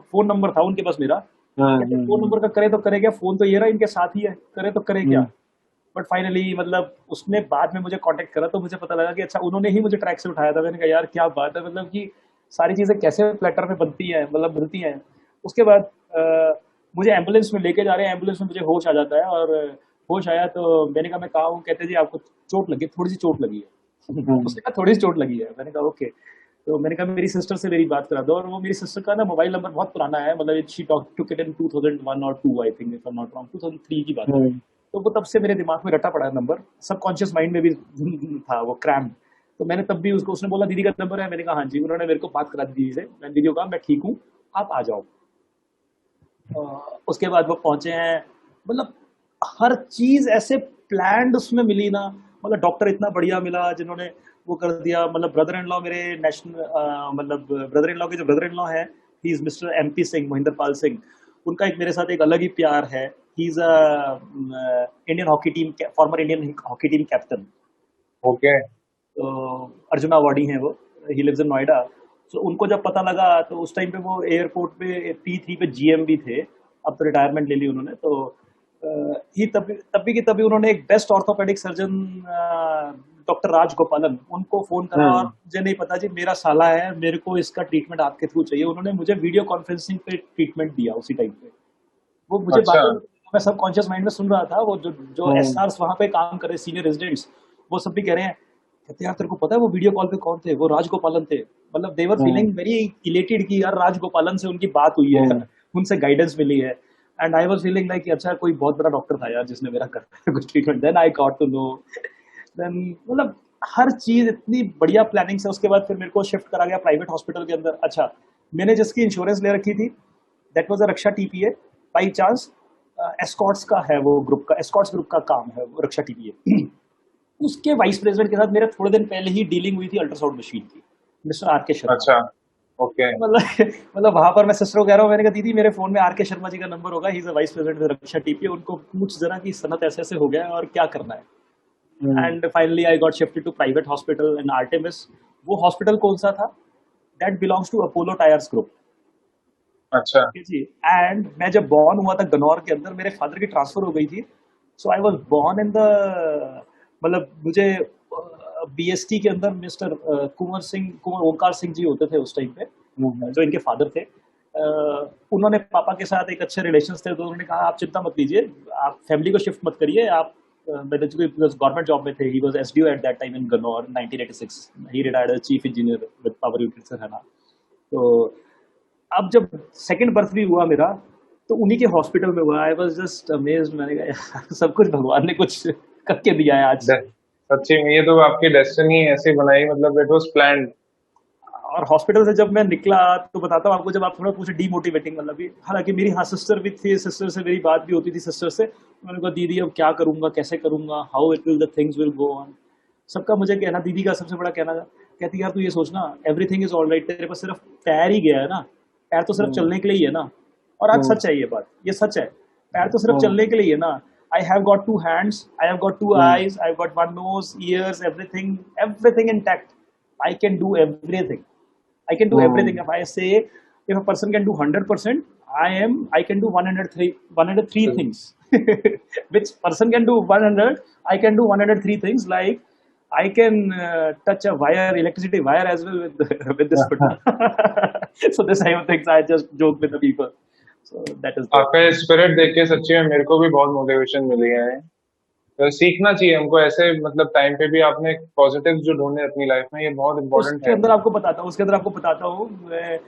फोन नंबर था उनके पास मेरा। कहते फोन हम्म। नंबर का करे तो करे क्या, फोन तो ये रहा इनके साथ ही है, करे तो करे क्या। हम्म। बट फाइनली मतलब उसने बाद में मुझे कांटेक्ट करा तो मुझे पता लगा कि अच्छा उन्होंने ही मुझे ट्रैक से उठाया था। मैंने कहा यार क्या बात है, मतलब कि सारी चीजें कैसे प्लेटर में बनती हैं, मतलब बनती हैं। उसके बाद मुझे एम्बुलेंस में लेके जा रहे हैं, एम्बुलेंस में मुझे होश आ जाता है। और होश आया तो मैंने कहा मैं कहा हूँ? कहते जी आपको चोट लगी, थोड़ी सी चोट लगी है। हम्म। उसने कहा थोड़ी सी चोट लगी है। मैंने कहा ओके। तो मैंने कहा मेरी सिस्टर से मेरी बात करा दो। और वो मेरी सिस्टर का ना मोबाइल नंबर बहुत पुराना है, मतलब शी टुक इट इन 2001 और 2 I think, if I am not wrong, 2003 की बात है। हम्म। तो वो तब से मेरे दिमाग में रटा पड़ा है नंबर, सबकॉन्शियस माइंड में भी था वो क्रैम। तो मैंने तब भी उसको, उसने बोला दीदी का नंबर है, मैंने कहा हाँ जी। उन्होंने मेरे को बात करा दी दीदी से, मैंने दीदी को कहा मैं ठीक हूँ, आप आ जाओ। उसके बाद वो पहुंचे हैं। मतलब हर चीज ऐसे प्लान्ड उसमें मिली ना। मतलब डॉक्टर इतना बढ़िया मिला जिन्होंने वो कर दिया। मतलब ब्रदर इन लॉ मेरे नेशनल, मतलब ब्रदर इन लॉ के जो ब्रदर इन लॉ है, he is mister MP Singh, Mahinder Pal Singh. उनका एक मेरे साथ एक अलग ही प्यार है। He is a Indian hockey team, former Indian hockey team captain. Okay. तो अर्जुना अवार्डी हैं वो। He lives in Noida. तो उनको जब पता लगा तो उस टाइम पे वो एयरपोर्ट पे T3 पे GM भी थे। अब तो रिटायरमेंट ले ली उन्होंने। तो ही तभी की तभी उन्होंने एक बेस्ट ऑर्थोपेडिक सर्जन डॉक्टर राज गोपालन उनको फोन करा। और हम्म। मुझे नहीं पता जी, मेरा साला है, मेरे को इसका ट्रीटमेंट आपके थ्रू चाहिए। उन्होंने मुझे वीडियो कॉन्फ्रेंसिंग पे ट्रीटमेंट दिया उसी टाइम पे। वो मुझे अच्छा। बातें, मैं सब कॉन्शियस माइंड में सुन रहा था। वो जो जो हम्म। SRs वहां पे काम कर रहे सीनियर रेजिडेंट्स, वो सब भी कह रहे हैं, कहते यार तेरे को पता है वो वीडियो कॉल पे कौन थे? वो राजगोपालन थे। मतलब देवर हम्म। फीलिंग वेरी इलेटेड कि यार राजगोपालन से उनकी बात हुई है, हम्म। उनसे गाइडेंस मिली है। And I was feeling like अच्छा कोई बहुत बड़ा डॉक्टर था यार जिसने मेरा कर कुछ treatment. Then I got to know, then मतलब हर चीज इतनी बढ़िया प्लानिंग से। उसके बाद फिर मेरे को शिफ्ट करा गया प्राइवेट हॉस्पिटल के अंदर। अच्छा, मैंने जिसकी इंश्योरेंस ले रखी थी, that was a Raksha TPA। By chance Escorts का है वो ग्रुप का, एस्कॉर्ट्स ग्रुप का काम है वो रक्षा TPA। उसके वाइस प्रेसिडेंट के साथ मेरे थोड़े दिन पहले ही डीलिंग हुई थी अल्ट्रासाउंड मशीन की, मिस्टर R K शर्मा। अच्छा। ओके। मतलब मतलब वहां पर मैं सिस्टर को कह रहा हूँ, मैंने कहा दीदी मेरे फोन में R K शर्मा जी का नंबर होगा, he is vice president Raksha TPA, उनको पूछ जरा कि सनत ऐसे ऐसे हो गया है और क्या करना है। Hmm. And finally I got shifted to private hospital in Artemis. वो हॉस्पिटल कौन सा था? That belongs to Apollo tyres group. अच्छा। जी। एंड मैं जब बॉर्न हुआ था गन्नौर के अंदर, मेरे फादर की ट्रांसफर हो गई थी। So I was born in the, मतलब मुझे BST के अंदर मिस्टर कुंवर ओंकार सिंह जी होते थे उस टाइम पे, हम्म। जो इनके फादर थे। उन्होंने पापा के साथ एक अच्छे रिलेशंस थे, तो उन्होंने कहा आप चिंता मत लीजिए, आप फैमिली को शिफ्ट मत करिए, आप because गवर्नमेंट जॉब में थे. He was SDO at that time in Gannor, 1986. He retired as chief engineer with Power Utilities Haryana. तो अब जब सेकंड बर्थ भी हुआ मेरा, तो उन्हीं के हॉस्पिटल में हुआ. I was just amazed. मैंने कहा यार सब कुछ भगवान ने कुछ करके दिया है आज. सच्ची में ये तो आपकी डेस्टिनी ऐसी बनाई, मतलब इट वाज प्लान्ड. और हॉस्पिटल से जब मैं निकला तो बताता हूँ आपको, जब आप थोड़ा पूछे डीमोटिवेटिंग मतलब भी, हालांकि मेरी हाँ सिस्टर भी थी, सिस्टर से मेरी बात भी होती थी सिस्टर से. मैंने कहा दीदी अब क्या करूंगा, कैसे करूंगा, how it will the things will go on. सबका मुझे कहना, दीदी का सबसे बड़ा कहना था, कहती यार तू ये सोचना एवरीथिंग इज ऑल राइट, तेरे पास सिर्फ पैर ही गया है ना, पैर तो सिर्फ चलने के लिए ही है ना. और आज सच है ये बात, ये सच है. पैर तो सिर्फ चलने के लिए ही है ना. I have got 2 hands, I have got 2 eyes, I have got 1 nose, ears, everything intact. I can do everything. I can do everything. If I say, if a person can do 100%, I can do 103 things. Which person can do 100? I can do 103 things. Like I can touch a wire, electricity wire as well with this foot. So this type of things I just joke with the people. So that is. आपका spirit देख के सच्ची में मेरे को भी बहुत motivation मिली है. तो सीखना चाहिए हमको ऐसे, मतलब टाइम पे भी आपने पॉजिटिव जो ढूंढने अपनी लाइफ में, ये बहुत इम्पोर्टेंट है. उसके अंदर आपको बताता हूँ मैं,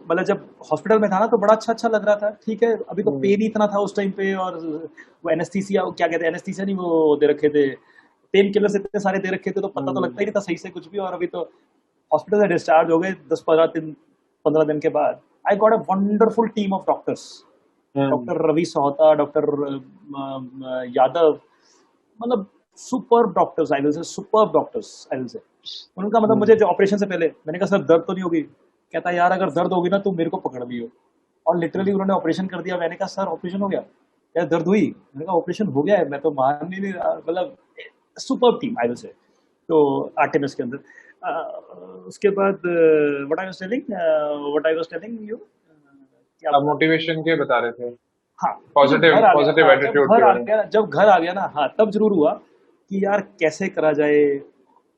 मतलब जब हॉस्पिटल में था ना तो बड़ा अच्छा लग रहा था. ठीक है, अभी तो पेन ही इतना था उस टाइम पे, और वो एनेस्थीसिया, क्या कहते हैं, एनेस्थीसिया नहीं, वो दे रखे थे, पेन किलर्स इतने सारे दे रखे थे, तो पता तो लगता ही नहीं था सही से कुछ भी. और अभी तो हॉस्पिटल से डिस्चार्ज हो गए 10-15 दिन के बाद. I got a wonderful team of doctors. Doctor Ravi Sohta, doctor Yadav, मतलब super doctors, I will say super doctors, I will say. उनका मतलब मुझे जो ऑपरेशन से पहले मैंने कहा सर दर्द तो नहीं होगी, कहता यार अगर दर्द होगी ना तो मेरे को पकड़ लियो. और लिटरली उन्होंने ऑपरेशन कर दिया. मैंने कहा सर ऑपरेशन हो गया, क्या दर्द हुई? मैंने कहा ऑपरेशन हो गया है. मैं तो मान नहीं रहा. मतलब सुपर टीम, आई विल से. तो आर्टेमिस के अंदर उसके बाद what I was telling you, आप मोटिवेशन के बता रहे थे. हाँ, पॉजिटिव एटीट्यूड के बारे में. जब घर आ गया ना, हाँ तब जरूर हुआ कि यार कैसे करा जाए.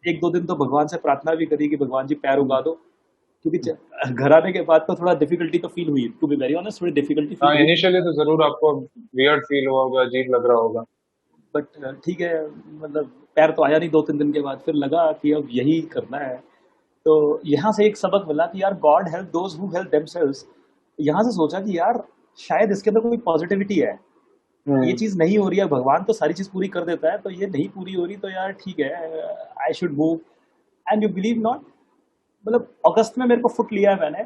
1-2 दिन तो भगवान से प्रार्थना भी करी कि भगवान जी पैर उगा दो, क्योंकि घर आने के बाद तो थोड़ा डिफिकल्टी तो फील हुई, टू बी वेरी ऑनेस्ट, थोड़ी डिफिकल्टी फील हुई. इनिशियली तो जरूर आपको वियर्ड फील हुआ होगा, अजीब लग रहा होगा. बट ठीक है, मतलब पैर तो आया नहीं 2-3 दिन के बाद. फिर लगा कि अब यही करना है. तो यहाँ से एक सबक मिला कि यार God help those who help themselves. यहाँ से सोचा कि यार शायद इसके अंदर कोई पॉजिटिविटी है. ये चीज नहीं हो रही है, भगवान तो सारी चीज पूरी कर देता है, तो ये नहीं पूरी हो रही, तो यार ठीक है, I should move. And you believe not, मतलब अगस्त में मेरे को फुट लिया है मैंने,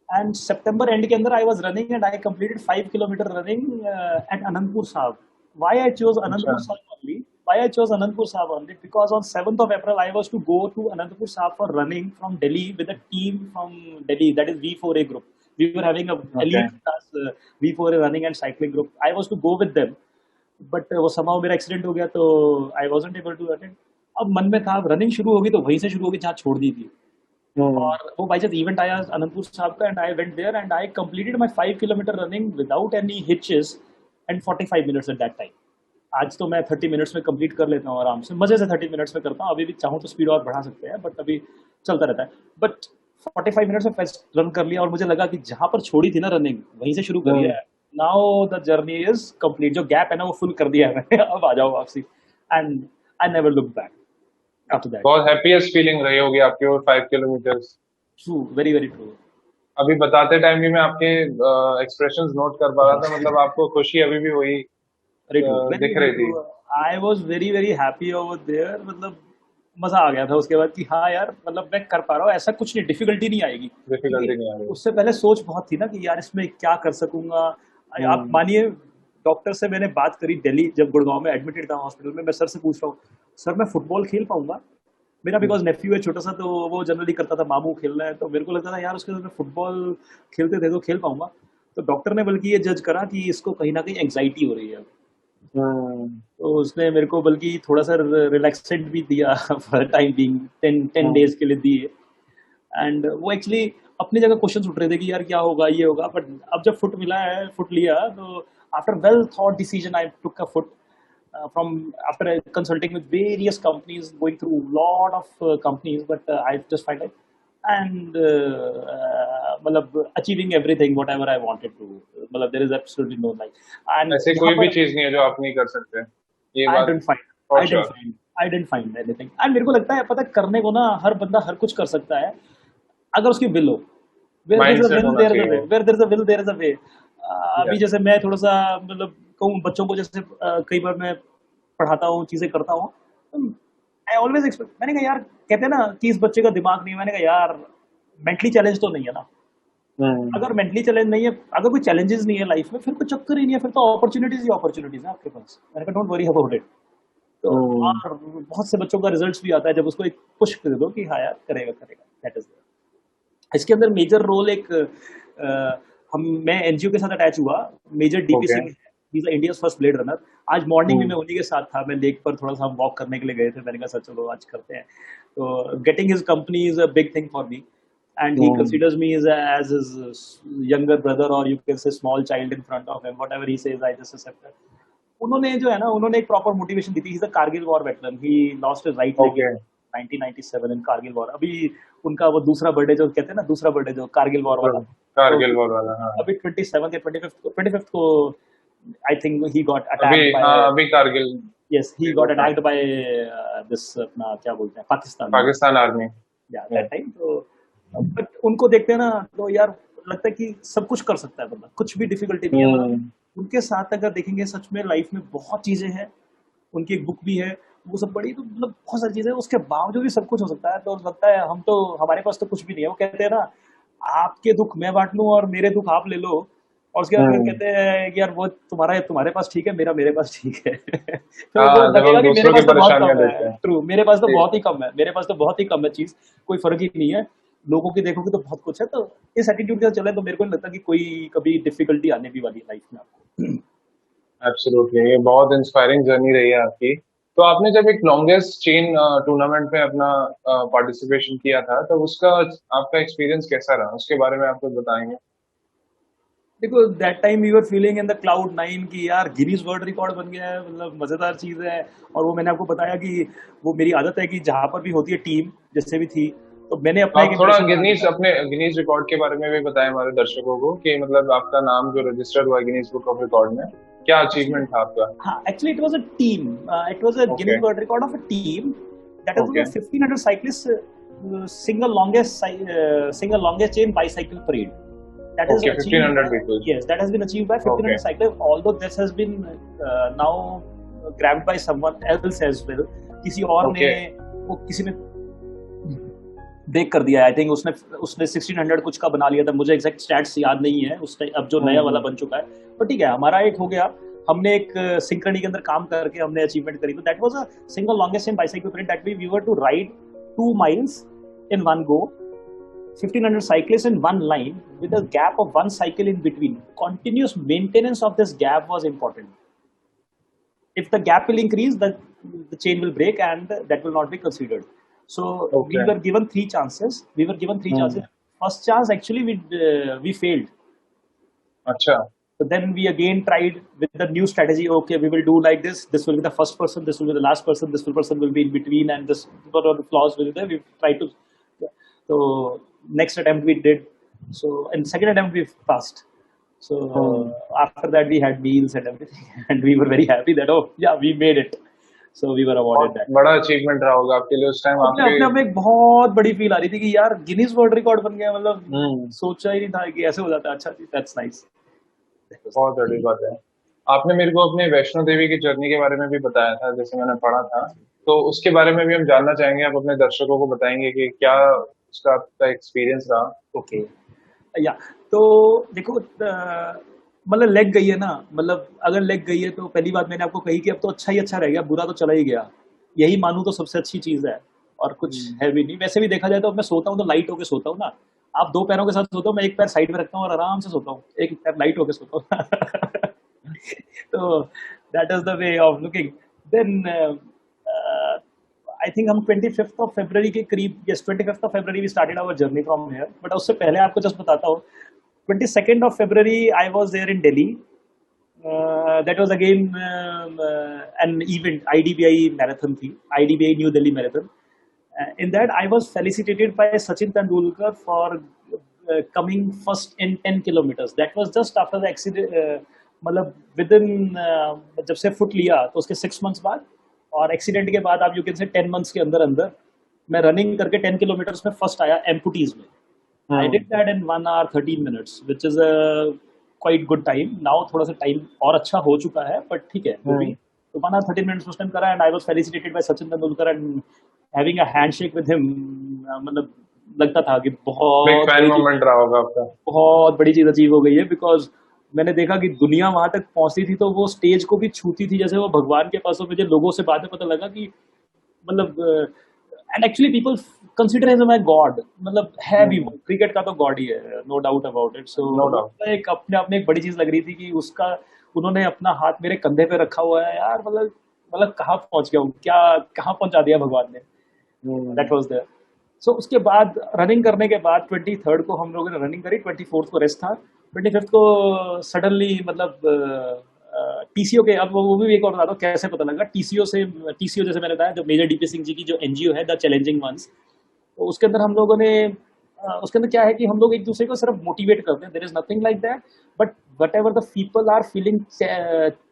एंड सितंबर एंड के अंदर I was running and I completed 5 kilometre running at Anantapur साहब. व्हाई आई चोज अनंतपुर साहब only? Why I chose Anandpur Sahib only? Because on 7th of April I was to go to Anandpur Sahib for running from Delhi with a team from Delhi, that is V4A group. We were having a elite class V4A running and cycling group. I was to go with them, but वो somehow मेरा accident हो गया, तो I wasn't able to attend. अब मन में था अब रनिंग शुरू होगी तो वहीं से शुरू होगी जहाँ छोड़ दी थी. और वो बाई चांस इवेंट आया अनंतपुर साहब का, and I went there and I completed my 5 kilometre running without any hitches and 45 minutes at that time. आज तो मैं 30 मिनट्स में कंप्लीट कर लेता हूँ आराम से, मजे से 30 मिनट्स में करता हूँ. अभी भी चाहूँ तो स्पीड और बढ़ा सकते हैं, बट अभी चलता रहता है. बट 45 मिनट्स में फर्स्ट रन कर लिया, और मुझे लगा कि जहां पर छोड़ी थी ना रनिंग, वहीं से शुरू करी है. Now the journey is complete. जो गैप है ना वो फुल कर दिया है मैंने. अब आ जाओ वापसी, and I never look back after that. बहुत हैप्पीएस्ट फीलिंग रही होगी आपकी वो 5 kilometres. True, very very true. अभी बताते टाइम भी मैं आपके एक्सप्रेशंस नोट कर पा रहा था, मतलब आपको खुशी अभी भी वही दिख रही थी. I was very very happy over there. मतलब मजा आ गया था उसके बाद कि हाँ यार, मतलब मैं कर पा रहा हूँ, ऐसा कुछ नहीं, डिफिकल्टी नहीं आएगी. उससे पहले सोच बहुत थी ना कि यार इसमें क्या कर सकूंगा. आप मानिए, डॉक्टर से मैंने बात करी दिल्ली, जब गुड़गांव में एडमिटेड था हॉस्पिटल में, मैं सर से पूछ रहा हूँ, सर मैं फुटबॉल खेल पाऊंगा? मेरा बिकॉज नेफ्यू है छोटा सा, तो वो जनरली करता था, मामू खेलना है, तो मेरे को लगता था यार उसके साथ फुटबॉल खेलते थे तो खेल पाऊंगा. तो डॉक्टर ने बल्कि ये जज करा कि इसको कहीं ना कहीं एंग्जाइटी हो रही है. तो उसने मेरे को बल्कि थोड़ा सा रिलैक्सेंट भी दिया फॉर टाइम बीइंग, 10 डेज के लिए दिए. एंड वो एक्चुअली अपनी जगह क्वेश्चन उठ रहे थे कि यार क्या होगा, ये होगा. बट अब जब फुट मिला है, फुट लिया, तो after well thought decision I took a foot from after consulting with various companies, going through lot of companies, but I just find it and मतलब achieving everything whatever I wanted to. मतलब there is absolutely no like. And ऐसे कोई भी चीज नहीं है जो आप नहीं कर सकते. ये आई बात didn't find for I didn't sure. Find I didn't find anything. And मेरे को लगता है पता है, करने को ना हर बंदा हर कुछ कर सकता है अगर उसकी विल हो। Where there is a mindset will होना देयर इज अ वे, चाहिए। Where there is a will there is a way. अभी यस। जैसे मैं थोड़ा सा मतलब कहूँ बच्चों को, जैसे कई बार मैं पढ़ाता हूँ, चीजें करता हूँ, आई ऑलवेज एक्सपेक्ट, मैंने कहा यार कहते हैं ना कि इस बच्चे का दिमाग नहीं है, मैंने कहा यार मेंटली चैलेंज तो नहीं है ना। हम्म। अगर मेंटली चैलेंज नहीं है, अगर कोई चैलेंजेस नहीं है लाइफ में, फिर कोई चक्कर ही नहीं है, फिर तो अपॉर्चुनिटीज ही अपॉर्चुनिटीज है आपके पास। मैंने कहा डोंट वरी अबाउट इट। तो हम्म। और बहुत से बच्चों का रिजल्ट्स भी आता है जब उसको एक पुश कर दो कि हाँ यार करेगा करेगा, दैट इज। इसके अंदर मेजर रोल एक हम मैं एनजीओ के साथ अटैच हुआ। Major DP okay. Singh, he is India's first blade runner. आज मॉर्निंग में हम्म। मैं उन्हीं के साथ था, मैं लेक पर थोड़ा सा हम वॉक करने के लिए गए थे, मैंने कहा सर चलो आज करते हैं। तो getting his company is a big thing for me, and he hmm. Considers me as his younger brother, or you can say small child in front of him, whatever he says I just accept it। उन्होंने जो है ना, उन्होंने एक proper motivation दी थी। ही is a Kargil war veteran, he lost his right leg in okay. 1997 in Kargil war. अभी उनका वो दूसरा बर्थडे जो कहते हैं ना, दूसरा बर्थडे जो कारगिल वॉर वाला, तो कारगिल वॉर वाला, हाँ। अभी 27 या 25th को आई थिंक ही गॉट अभी, अटैक्ड हाँ, बाय, अभी कारगिल यस ही वो गॉट था। अटैक्ड बाय दिस अपना क्या बोलते हैं, पाकिस्तान में, पाकिस्तान आर्मी। या दैट टाइम। तो बट उनको देखते हैं ना तो यार लगता है कि सब कुछ कर सकता है बंदा, कुछ भी डिफिकल्टी नहीं है मतलब। हम्म। उनके साथ अगर देखेंगे सच में लाइफ में बहुत चीजें हैं। उनकी एक बुक भी है, वो सब बड़ी, तो मतलब बहुत सारी चीजें हैं, उसके बावजूद भी सब कुछ हो सकता है। तो लगता है हम तो, हमारे पास तो कुछ भी नहीं है। वो कहते हैं ना, आपके दुख मैं बांट लूं और मेरे दुख आप ले लो, और उसके बाद फिर हम्म। कहते हैं कि यार वो तुम्हारा तुम्हारे पास ठीक है, मेरा मेरे पास ठीक है। तो वो हाँ, जब लगेगा हम कि मेरे दूसरों की पास तो बहुत परेशानियां कम देखते है। हैं। ट्रू, मेरे पास तो जी। बहुत ही कम है, मेरे पास तो बहुत ही कम है चीज, कोई फर्क ही नहीं है। लोगों की देखोगे तो बहुत कुछ है। तो इस एटीट्यूड के साथ चले तो मेरे को नहीं लगता कि कोई कभी डिफिकल्टी आने भी वाली है लाइफ में आपको। एब्सोल्युटली, ये बहुत इंस्पायरिंग जर्नी रही है आपकी। तो आपने जब एक लॉन्गेस्ट चेन टूर्नामेंट में अपना पार्टिसिपेशन किया था, तो उसका आपका एक्सपीरियंस कैसा रहा, उसके बारे में आप कुछ बताएंगे? देखो that time we were feeling in the cloud nine कि यार गिनीज वर्ल्ड रिकॉर्ड बन गया है, मतलब मजेदार चीज है। और वो मैंने आपको बताया कि वो मेरी आदत है कि जहां पर भी होती है टीम जैसे भी थी, तो मैंने तो अपना आप एक थोड़ा इंप्रेशन बना गिनीज, देता है। अपने गिनीज रिकॉर्ड के बारे में भी बताएं हमारे दर्शकों को, कि मतलब आपका नाम जो रजिस्टर्ड हुआ गिनीज बुक ऑफ रिकॉर्ड में, क्या एक्चुअली, अचीवमेंट था आपका? हाँ actually it was a team, it was a okay. Guinness world record of a team, that is okay. 1500 cyclists, single longest chain bicycle parade, that is okay, achieved 1500 by, people. yes, that has been achieved by okay. 1500 cyclists, although this has been now grabbed by someone else as well। किसी और ने, okay. वो किसी ने break कर दिया, I think उसने उसने 1600 कुछ का बना लिया था, मुझे एग्जैक्ट स्टैट्स याद नहीं है उस टाइम, अब जो नया वाला हम्म। बन चुका है। पर ठीक है, हमारा एक हो गया। हमने एक सिंक्रनी के अंदर काम करके हमने अचीवमेंट करी। तो that was a single longest in bicycle period, that we were to ride 2 miles in one go, 1500 cyclists in one line with a gap of one cycle in between. Continuous maintenance of this gap was important. If the gap will increase, the chain will break and that will not be considered. So we okay. were given 3 chances. We were given three hmm. chances. First chance actually we failed. अच्छा। So then we again tried with the new strategy. Okay, we will do like this. This will be the first person. This will be the last person. This person will be in between, and this what are the flaws will be there. We tried to. So next attempt we did. So in second attempt we passed. So hmm. after that we had meals and everything, and we were very happy that oh yeah we made it. So we were awarded बहुत that. बड़ा achievement रहा होगा आपके लिए उस time, अपने आपके। अपने आप में एक बहुत बड़ी फील आ रही थी कि यार गिनीज वर्ल्ड रिकॉर्ड बन गया, मतलब हम्म। सोचा ही नहीं था कि ऐसे हो जाता है। अच्छा, दैट्स नाइस। बहुत बड़ी बात है। आपने मेरे को अपने वैष्णो देवी की जर्नी के बारे में भी बताया था, जैसे मैंने पढ़ा था, तो उसके बारे में भी हम जानना चाहेंगे। आप अपने दर्शकों को बताएंगे कि क्या उसका आपका एक्सपीरियंस रहा? ओके, या तो देखो मतलब लेग गई है ना, मतलब अगर लेग गई है तो पहली बात मैंने आपको कही कि अब तो अच्छा ही अच्छा रह गया, बुरा तो चला ही गया। यही मानूं तो सबसे अच्छी चीज है, और कुछ हम्म। है भी नहीं। वैसे भी देखा जाए तो मैं सोता हूँ तो लाइट होके सोता हूँ ना। आप 2 पैरों के साथ सोता हूँ, मैं एक पैर साइड में रखता हूँ और आराम से सोता हूँ, एक पैर लाइट होके सोता हूँ। तो that is the way of looking. Then I think हम 25th of February के करीब, yes 25th of February we started our journey from here. But उससे पहले आपको जस्ट बताता हूँ, 22nd of February I was there in Delhi. That was again an event, IDBI marathon थी, IDBI New Delhi marathon. In that I was felicitated by Sachin Tendulkar for coming first in 10 kilometers. That was just after the accident, मतलब with in जब से foot लिया तो उसके 6 months बाद, और accident के बाद आप यू कैन से 10 मंथ्स के अंदर अंदर मैं रनिंग करके 10 किलोमीटर्स में फर्स्ट आया एम्पुटीज में. I did hmm. That in 1 hour 13 minutes which is a quite good time. Now थोड़ा सा टाइम और अच्छा हो चुका है, बट ठीक है वो भी. हम्म. तो 1 hour 13 minutes उस टाइम करा, and I was felicitated by Sachin Tendulkar, and having a handshake with him. मतलब लगता था कि बिग बहुत फैन बड़ी चीज, मोमेंट रहा होगा आपका. बहुत बड़ी चीज अचीव हो गई है. बिकॉज मैंने देखा कि दुनिया वहां तक पहुंचती थी तो वो स्टेज को भी छूती थी जैसे वो भगवान के पास हो. मुझे लोगों से बाद में पता लगा कि मतलब, and actually people consider him my God. मतलब है भी, वो क्रिकेट का तो गॉड ही है, no doubt about it. So no वो डाउट. एक अपने आप में एक बड़ी चीज लग रही थी कि उसका उन्होंने अपना हाथ मेरे कंधे पे रखा हुआ है यार. मतलब कहाँ पहुंच गया हूँ, क्या कहाँ पहुंचा दिया भगवान ने. That was there. सो उसके बाद रनिंग करने के बाद 23rd को हम लोगों ने रनिंग करी, 24th को रेस्ट था. 25th को सडनली मतलब टीसीओ के, अब वो भी एक और बता दो कैसे पता लगा. टीसीओ जैसे मैंने बताया, जो मेजर डीपी सिंह जी की जो एनजीओ है, द चैलेंजिंग वंस, तो उसके अंदर हम लोगों ने उसके अंदर क्या है कि हम लोग एक दूसरे को सिर्फ मोटिवेट करते हैं. There is nothing like that. But whatever the people are feeling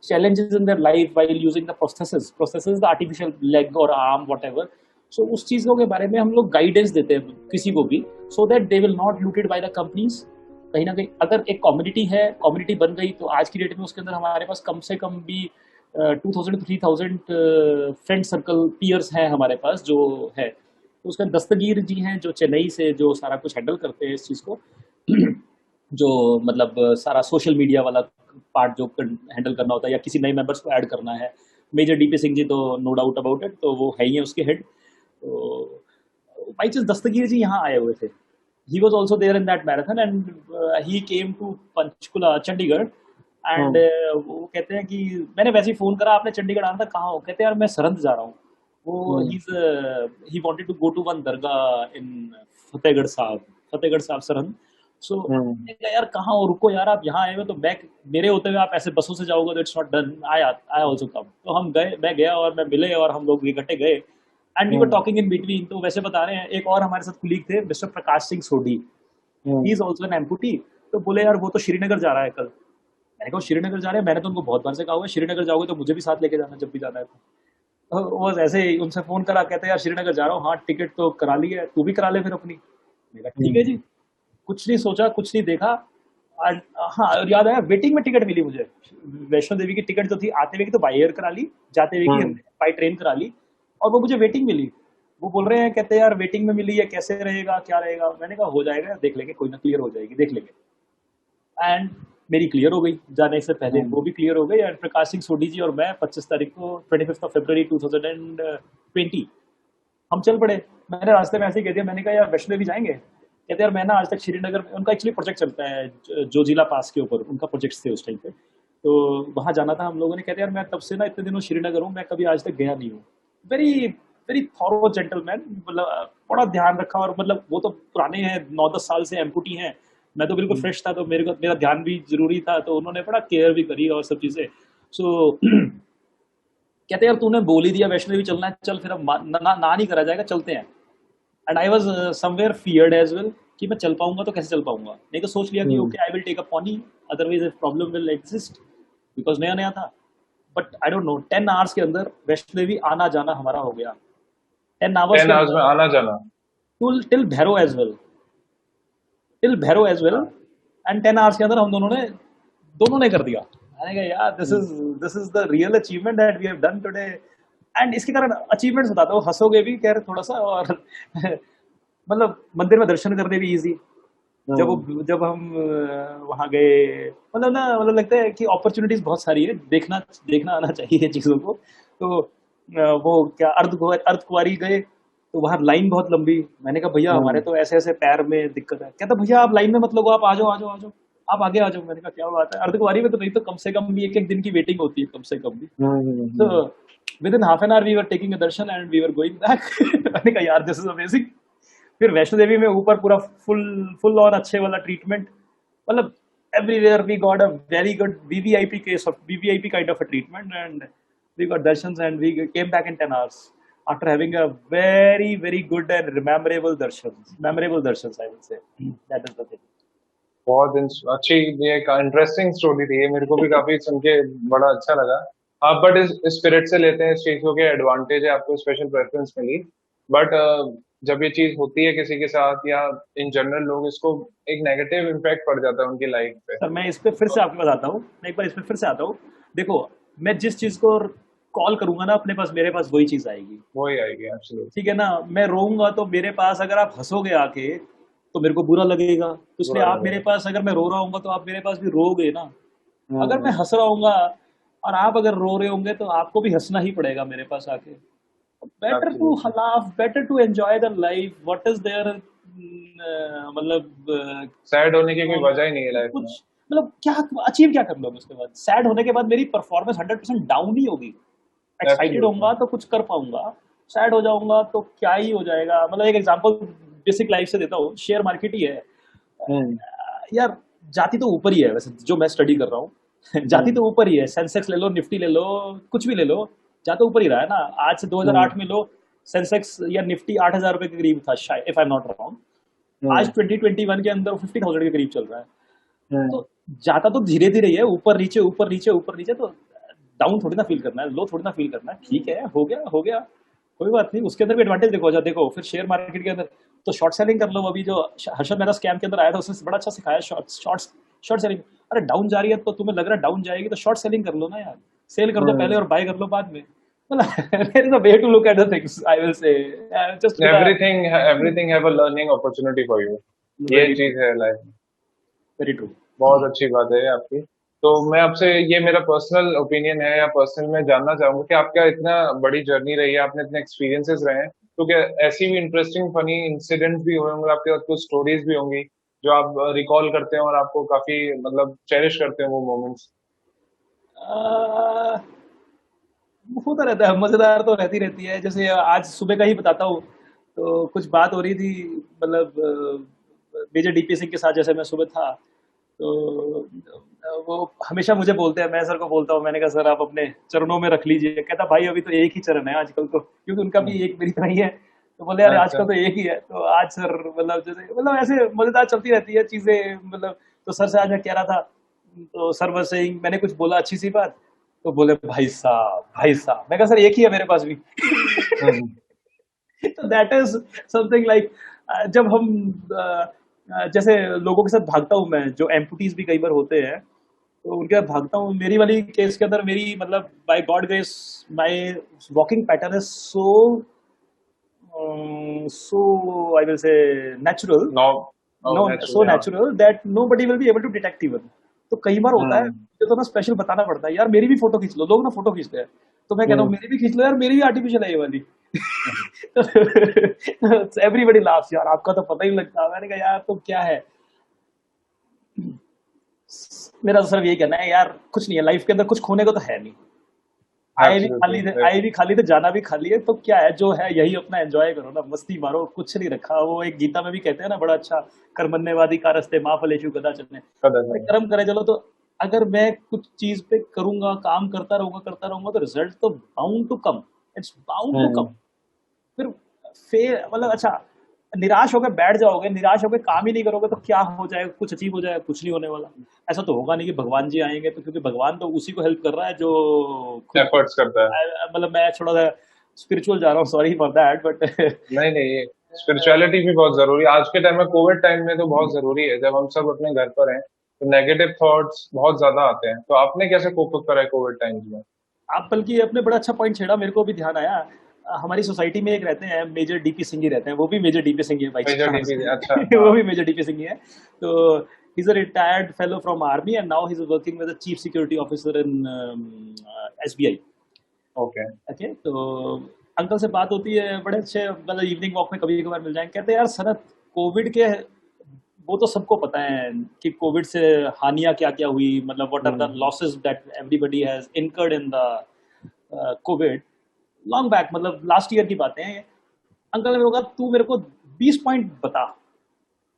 challenges in their life while using the prosthesis, the artificial leg or arm, whatever. सो उस चीज़ों के बारे में हम लोग गाइडेंस देते हैं किसी को भी, so that they will not looted by the companies. कहीं ना कहीं अगर एक कम्युनिटी है, कम्युनिटी बन गई, तो आज की डेट में उसके अंदर हमारे पास कम से कम भी 2000 to 3000 फ्रेंड सर्कल पीयर्स हैं हमारे पास जो है. तो उसका दस्तगीर जी हैं जो चेन्नई से जो सारा कुछ हैंडल करते हैं इस चीज़ को. जो मतलब सारा सोशल मीडिया वाला पार्ट जो हैंडल करना होता है या किसी नए मेंबर्स को ऐड करना है. मेजर डीपी सिंह जी तो नो डाउट अबाउट इट, तो वो है ही है उसके हेड. तो बाई चांस दस्तगीर जी यहाँ आए हुए थे. He was also there in that marathon, and he came to Panchkula, Chandigarh. And वो कहते हैं कि मैंने वैसे ही फ़ोन करा, आपने चंडीगढ़ आना था, कहाँ हो. कहते हैं यार मैं सरहंद जा रहा हूँ. वो he wanted to go to one दरगाह इन फतेहगढ़ साहब सरहंद. सो मैंने कहा यार कहाँ हो, रुको यार, आप यहाँ आए हो तो मैं, मेरे होते हुए आप ऐसे बसों से जाओगे तो it's not done. I also come. तो हम गए, मैं गया और मैं मिले और हम लोग इकट्ठे गए. And we were talking in between. तो वैसे बता रहे हैं, एक और हमारे साथ कुलीग थे mister Prakash Singh Sodhi. He is also an amputee. तो बोले यार वो तो श्रीनगर जा रहा है कल. मैंने कहा श्रीनगर जा रहे हैं, मैंने तो उनको बहुत बार से कहा हुआ है श्रीनगर जाओगे तो मुझे भी साथ लेके जाना जब भी जाना है. तो वो ऐसे ही उनसे फोन करा, कहते हैं यार श्रीनगर जा रहा हूँ, हाँ टिकट तो करा ली है, तू भी करा ले फिर अपनी. मैंने कहा ठीक है जी. कुछ नहीं सोचा, कुछ नहीं देखा. आज हाँ, और याद आया, वेटिंग में टिकट मिली मुझे. वैष्णो देवी की टिकट जो थी आते हुए की तो बाई एयर करा ली, जाते हुए की हमने बाई ट्रेन करा ली, और वो मुझे वेटिंग मिली. वो बोल रहे हैं, कहते हैं यार वेटिंग में मिली है, कैसे रहेगा, क्या रहेगा. मैंने कहा हो जाएगा, देख लेंगे, कोई ना, क्लियर हो जाएगी, देख लेंगे. एंड मेरी क्लियर हो गई जाने से पहले, वो भी क्लियर हो गई. एंड प्रकाश सिंह सोडी जी और मैं 25 तारीख को 25 फरवरी 2020 हम चल पड़े. मैंने रास्ते में ऐसे ही कह दिया, मैंने कहा यार वैष्णो देवी जाएंगे. कहते यार मैं ना आज तक श्रीनगर में, उनका एक्चुअली प्रोजेक्ट चलता है जोजिला पास के ऊपर, उनका प्रोजेक्ट थे उस टाइम पे, तो वहाँ जाना था हम लोगों ने. कहते यार मैं तब से ना इतने दिनों श्रीनगर हूँ, मैं कभी आज तक गया नहीं हूँ. Very very thorough gentleman. मतलब बड़ा ध्यान रखा, और मतलब वो तो पुराने हैं, 9-10 साल से एम्पूटी हैं. मैं तो बिल्कुल फ्रेश था, तो मेरा ध्यान भी जरूरी था, तो उन्होंने बड़ा केयर भी करी और सब चीज़ें. सो कहते यार तूने बोल ही दिया वैष्णो देवी चलना है, चल फिर अब ना नहीं करा जाएगा, चलते हैं. And I was somewhere feared as well कि मैं चल पाऊंगा तो कैसे चल पाऊंगा. नहीं तो सोच लिया कि okay I will take a pony, otherwise if problem will exist, because नया नया था. But I don't know, 10 hours के अंदर वैष्णो देवी आना जाना हमारा हो गया. 10 आवर्स 10 के आवर्स में अंदर आना जाना. Till Bhairo as well, and 10 hours के अंदर हम दोनों ने कर दिया. मैंने कहा यार this is the real achievement that we have done today. And इसके कारण अचीवमेंट्स बताता हूँ, हंसोगे भी कह रहे थोड़ा सा. और मतलब मंदिर में दर्शन करने भी इजी. जब हम वहाँ गए, मतलब लगता है कि अपॉर्चुनिटीज बहुत सारी है, देखना आना चाहिए चीजों को. तो वो क्या अर्धकुंवारी गए, तो वहाँ लाइन बहुत लंबी. मैंने कहा भैया हमारे तो ऐसे ऐसे पैर में दिक्कत है. कहता भैया आप लाइन में मत लगो, आप आ जाओ, आप आगे आ जाओ. मैंने कहा क्या बात है, अर्धकुंवारी में तो नहीं तो कम से कम भी एक दिन की वेटिंग होती है, कम से कम भी. तो within half an hour we were taking a darshan and we were going back. मैंने कहा यार दिस इज अमेजिंग. फिर वैष्णो देवी में ऊपर पूरा फुल और अच्छे वाला ट्रीटमेंट. मतलब everywhere we got a very good VVIP kind of a treatment, and we got darshans and we came back in 10 hours after having a very good and memorable darshans, I will say. That is the thing. बहुत अच्छी, ये एक interesting story थी, ये मेरे को भी काफी सुन के बड़ा अच्छा लगा। आप बट इस स्पिरिट से लेते हैं इस चीज को कि एडवांटेज है, आपको स्पेशल प्रेफरेंस मिली, बट जब ये चीज होती है किसी के साथ या इन जनरल लोग इसको एक नेगेटिव इम्पैक्ट पड़ जाता है उनकी लाइफ पे। सर मैं इस पे फिर से आपके पास आता हूँ, मैं एक बार इस पे फिर से आता हूँ। देखो, मैं जिस चीज को कॉल करूंगा ना अपने पास, मेरे पास वही चीज आएगी। वही आएगी एब्सोल्युटली। ठीक है ना? मैं रोऊंगा तो मेरे पास, अगर आप हंसोगे आके तो मेरे को बुरा लगेगा, तो इसलिए बुरा आप मेरे लगेगा। पास, अगर मैं रो रहा हूँ तो आप मेरे पास भी रोगे ना। अगर मैं हम्म। हंस रहा हूँगा और आप अगर रो रहे होंगे तो आपको भी हंसना ही पड़ेगा मेरे पास आके। Better to absolutely. Laugh, better to enjoy the life, what is there. मतलब सैड होने की कोई और वजह ही नहीं है लाइफ में। कुछ, मतलब क्या अचीव क्या कर लोगे उसके बाद? सैड होने के बाद मेरी परफॉर्मेंस 100% डाउन ही होगी। Excited absolutely. होऊंगा तो कुछ कर पाऊंगा, सैड हो जाऊंगा तो क्या ही हो जाएगा। मतलब एक एग्जांपल बेसिक लाइफ से देता हूँ, शेयर मार्केट ही है। हम्म। यार, जाती तो ऊपर ही है वैसे जो मैं स्टडी कर रहा हूँ। जाती हम्म। तो ऊपर ही है, सेंसेक्स ले लो, निफ्टी ले लो, कुछ भी ले लो, जा तो ऊपर ही रहा है ना। आज से हम्म। 2008 में लो, सेंसेक्स या निफ्टी 8,000 रुपए के करीब था शायद, if I am not wrong. आज हम्म। 2021 के अंदर 50,000 के करीब चल रहा है। हम्म। तो जाता तो धीरे धीरे ही है, ऊपर नीचे ऊपर नीचे ऊपर नीचे। तो डाउन थोड़ी ना फील करना है, लो थोड़ी ना फील करना है। ठीक है, हो गया हो गया, कोई बात नहीं। उसके अंदर भी एडवांटेज देखो। अच्छा देखो, फिर शेयर मार्केट के अंदर तो शॉर्ट सेलिंग कर लो। अभी जो हर्षद मेहता स्कैम के अंदर आया था, उसने बड़ा अच्छा सिखाया शॉर्ट शॉर्ट शॉर्ट सेलिंग। अरे डाउन जा रही है तो तुम्हें लग रहा है डाउन जाएगी, तो शॉर्ट सेलिंग कर लो ना यार। सेल कर दो पहले हम्म। और बाय कर लो बाद में। मतलब there is a way to look at the things, I will say, just with a everything everything have a learning opportunity for you. ये वेरी ट्रू, चीज है लाइफ में। Very true. बहुत अच्छी बात है ये आपकी। तो मैं आपसे, ये मेरा पर्सनल ओपिनियन है या पर्सनल मैं जानना चाहूंगा कि आपका इतना बड़ी जर्नी रही है, आपने इतने एक्सपीरियंसेस रहे हैं, तो क्या ऐसी भी इंटरेस्टिंग फनी इंसिडेंट्स भी हुए होंगे आपके साथ, कुछ स्टोरीज भी होंगी जो आप रिकॉल करते हैं और आपको काफी मतलब चेरिश करते हैं वो मोमेंट्स। होता रहता है, मजेदार तो रहती रहती है। जैसे आज सुबह का ही बताता हूँ। तो कुछ बात हो रही थी, मतलब मेजर डीपी सिंह के साथ, जैसे मैं सुबह था। तो वो हमेशा मुझे बोलते हैं, मैं सर को बोलता हूँ, मैंने कहा सर आप अपने चरणों में रख लीजिए। कहता भाई अभी तो एक ही चरण है आजकल तो, क्योंकि उनका भी एक मेरी तरह ही है। तो बोले यार अच्छा। आजकल तो एक ही है। तो आज सर, मतलब जैसे, मतलब ऐसे मजेदार चलती रहती है चीजें, मतलब। तो सर से आज मैं कह रहा था, तो सर बस मैंने कुछ बोला अच्छी सी बात, तो बोले भाई साहब भाई साहब। मैं कहा सर एक ही है मेरे पास भी। हम्म। तो दैट इज समथिंग लाइक, जब हम जैसे लोगों के साथ भागता हूँ मैं, जो एम्पुटीज भी कई बार होते हैं, तो उनके साथ भागता हूँ। मेरी वाली केस के अंदर मेरी, मतलब by God grace, my walking pattern is so so, I will say, natural. No. No, natural, so हाँ। Natural that nobody will be able to detect even. तो कई बार होता है हम्म। मुझे तो ना स्पेशल बताना पड़ता है, यार मेरी भी फोटो खींच लो। लोग ना फोटो खींचते हैं, तो मैं कहता हूँ हम्म। मेरी भी खींच लो यार, मेरी भी आर्टिफिशियल है ये वाली। एवरीबडी लाफ्स, यार आपका तो पता ही नहीं लगता। मैंने कहा यार तो क्या है, मेरा तो सिर्फ यही कहना है यार, कुछ नहीं है लाइफ के अंदर, कुछ खोने को तो है नहीं। एब्सोल्युटली। आए भी खाली थे, जाना भी खाली है। तो क्या है, जो है यही अपना एंजॉय करो ना, मस्ती मारो, कुछ नहीं रखा। वो एक गीता में भी कहते हैं ना बड़ा अच्छा, कर्मण्यवादी का रस्ते माँ फलेशु कदाचन। अरे कदर। कर्म करे चलो। तो अगर मैं कुछ चीज पे करूंगा, काम करता रहूंगा तो रिजल्ट तो bound to come, it's bound to come. Hmm. फिर फेर, मतलब अच्छा, निराश होकर बैठ जाओगे, निराश होकर काम ही नहीं करोगे तो क्या हो जाएगा? कुछ अचीव हो जाएगा? कुछ नहीं होने वाला। ऐसा तो होगा नहीं कि भगवान जी आएंगे तो, क्योंकि भगवान तो उसी को हेल्प कर रहा है जो खुद, एफर्ट्स करता है। मतलब मैं थोड़ा सा स्पिरिचुअल जा रहा हूँ, सॉरी फॉर दैट, बट नहीं नहीं, ये स्पिरिचुअलिटी भी बहुत जरूरी है आज के टाइम में, कोविड टाइम में तो बहुत जरूरी है, जब हम सब अपने घर पर हैं तो नेगेटिव थॉट्स बहुत ज्यादा आते हैं। तो आपने कैसे कोप अप करा है कोविड टाइम्स में? आप बल्कि अपने बड़ा अच्छा पॉइंट छेड़ा, मेरे को भी ध्यान आया। हमारी सोसाइटी में एक रहते हैं मेजर डीपी सिंह ही रहते हैं, वो भी मेजर डीपी सिंह ही है बाई मेजर चांस। डीपी, अच्छा, वो हाँ। भी मेजर डीपी सिंह ही है। तो ही is a retired fellow from army and now he is working with chief security officer in SBI. Okay. Okay, तो अंकल से बात होती है, बड़े अच्छे, मतलब इवनिंग वॉक में कभी कभार मिल जाएंगे। कहते हैं यार सनत, कोविड के, वो तो सबको पता है कि कोविड से हानियां क्या क्या हुई, मतलब what are the hmm. Losses that everybody has incurred in the covid, long back, मतलब लास्ट ईयर की बातें हैं। अंकल ने बोला तू मेरे को 20 पॉइंट बता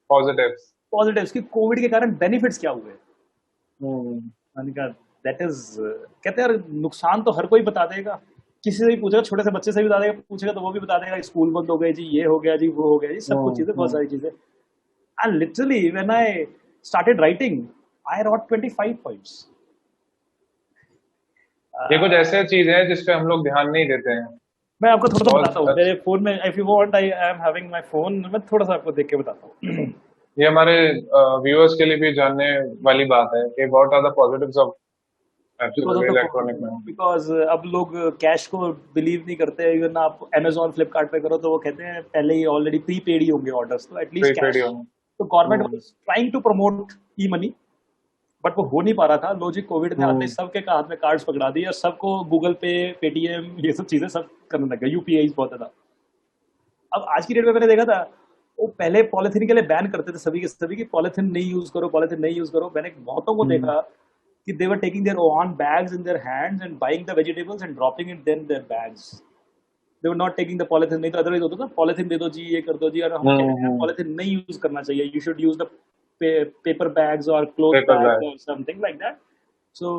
पॉजिटिव्स। पॉजिटिव्स कि कोविड के कारण बेनिफिट्स क्या हुए। हम्म। मैंने कहा दैट इज, कहते हैं यार नुकसान तो हर कोई बता देगा, किसी से भी पूछेगा, छोटे से बच्चे से भी बता देगा, पूछेगा तो वो भी बता देगा स्कूल बंद हो गए जी, ये हो गया जी, वो हो गया जी, सब कुछ चीजें, बहुत हम्म। सारी चीजें। And literally when I started writing, I wrote 25 points. ये कुछ ऐसे चीज है जिसपे हम लोग ध्यान नहीं देते हैं। मैं आपको थोड़ा सा बहुत बताता हूँ मेरे फोन में, if you want I am having my phone, मैं थोड़ा सा आपको देख के बताता हूँ। ये हमारे व्यूअर्स के लिए भी जानने वाली बात है कि what are the positives of because of absolutely electronic the, money. Because अब लोग कैश को बिलीव नहीं करते। इवन आप Amazon फ्लिपकार्ट पे करो तो वो कहते हैं पहले ही ऑलरेडी प्री पेड ही होंगे ऑर्डर्स, तो एटलीस्ट प्रीपेड कैश। होना। तो government hmm was trying to promote e money, but वो हो नहीं पा रहा था। लॉजिक कोविड ने आते ही हम्म सबके हाथ में कार्ड्स पकड़ा दिए और सबको गूगल पे, पेटीएम, ये सब चीजें सब करने लग गए, यूपीआई बहुत ज्यादा। अब आज की डेट में मैंने देखा था, वो पहले पॉलिथीन के लिए बैन करते थे सभी के सभी की, पॉलिथीन नहीं यूज करो, पॉलिथीन नहीं यूज करो। मैंने बहुतों को हम्म देखा कि they were taking their own bags in their hands and buying the vegetables and dropping it then their bags. They were not taking the polythene, नहीं तो अदरवाइज होता था पॉलिथीन दे दो जी, ये कर दो जी, और हम कह रहे हैं हम्म पॉलिथीन नहीं यूज करना चाहिए, you should use the paper bags और क्लोथ पेपर बैग्स बैग। और समथिंग लाइक दैट। सो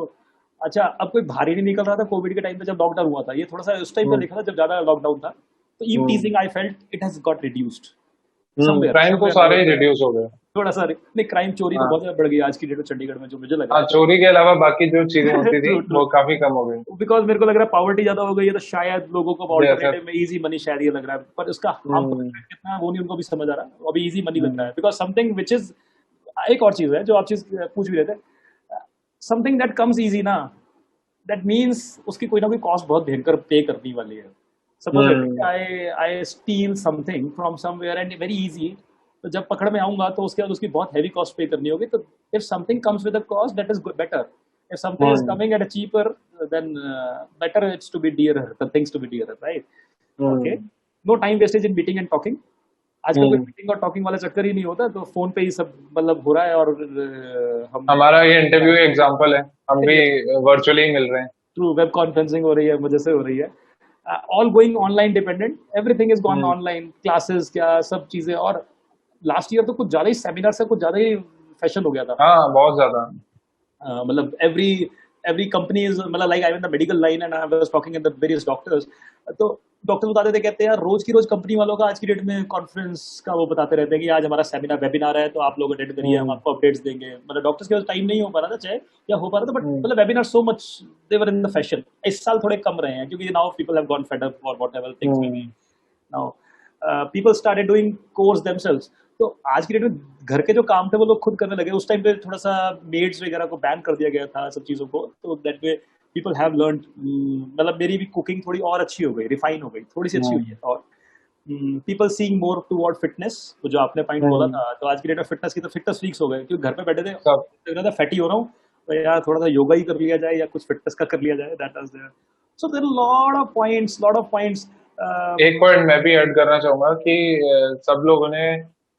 अच्छा, अब कोई भारी नहीं निकल रहा था कोविड के टाइम पे जब लॉकडाउन हुआ था। ये थोड़ा सा उस टाइम पे हम्म देखा था जब ज्यादा लॉकडाउन था, तो eve hmm teasing I felt it has got reduced somewhere crime तो समवेयर सारे ही आउट देयर। रिड्यूस हो गए। थोड़ा सा नहीं, क्राइम चोरी तो हाँ बहुत ज्यादा बढ़ गई आज की डेट में चंडीगढ़ में, जो मुझे लग हाँ, रहा चोरी के अलावा बाकी जो चीजें है। होती थी ट्रू ट्रू। वो काफी कम हो गई। बिकॉज मेरे को लग रहा है पॉवर्टी ज्यादा हो गई है, तो शायद लोगों को जैसा ऑल्टरनेटिव में इजी मनी, शायद ये लग रहा है, पर इसका हार्मफुल हम्म इफेक्ट कितना है वो नहीं उनको भी समझ आ रहा। अभी इजी मनी लग रहा हम्म है बिकॉज समथिंग विच इज, एक और चीज है जो आप चीज पूछ भी रहे थे, समथिंग दैट कम्स इजी ना, दैट मीन्स उसकी कोई ना कोई कॉस्ट बहुत भयंकर पे करनी वाली है। Suppose hmm I steel something from somewhere and very easy, तो जब पकड़ में आऊंगा तो उसके बाद उसकी बहुत हैवी कॉस्ट पे करनी होगी। तो if something comes with a cost that is better, if something is hmm coming at a cheaper, then better it's to be dearer, the things to be dearer, right? Okay, hmm no time wastage in meeting and talking. आजकल कोई हम्म। Meeting और talking वाला चक्कर ही नहीं होता, तो phone पे ही सब मतलब हो रहा है। और हम हमारा ये इंटरव्यू एग्जांपल है, हम भी वर्चुअली मिल रहे हैं। थ्रू वेब कॉन्फ्रेंसिंग हो रही है, मुझे से हो रही है, all going online dependent, everything is gone hmm online, classes क्या सब चीजें। और लास्ट ईयर तो कुछ ज्यादा ही सेमिनार से कुछ ज्यादा ही फैशन हो गया था। हाँ बहुत ज्यादा। मतलब every company is, मतलब like I'm in the medical line and I was talking at the various doctors, तो डॉक्टर बताते थे, कहते हैं यार रोज की रोज कंपनी वालों का आज की डेट में कॉन्फ्रेंस का वो बताते रहते हैं कि आज हमारा सेमिनार वेबिनार है तो आप लोग अटेंड करिए, हम हम्म आपको अपडेट्स देंगे। मतलब डॉक्टर्स के पास टाइम नहीं हो पा रहा था, चाहे या हो पा रहा था, बट हम्म मतलब webinar so much they were in the fashion. इस साल थोड़े कम रहे हैं क्योंकि now people have gone fed up और whatever things may be. Hmm now people started doing course themselves. तो आज की डेट में घर के जो काम थे वो लोग खुद करने लगे। उस टाइम पे थोड़ा सा मेड्स वगैरह को बैन कर दिया गया था सब चीजों को, तो that way people have learn. मतलब मेरी भी कुकिंग थोड़ी और अच्छी हो गई, रिफाइन हो गई, थोड़ी सी अच्छी हुई है। और people seeing more toward fitness, वो जो आपने पॉइंट बोला हम्म। था, तो आज की डेट में फिटनेस की तो फिटनेस फ्रीक्स हो गए, क्योंकि घर पे बैठे थे सब लग रहा था फैटी हो रहा हूँ, तो यार थोड़ा सा योगा ही कर लिया जाए या कुछ फिटनेस का कर लिया जाए, that was there. So there lot of points. एक पॉइंट मैं भी ऐड करना चाहूंगा कि सब लोगों ने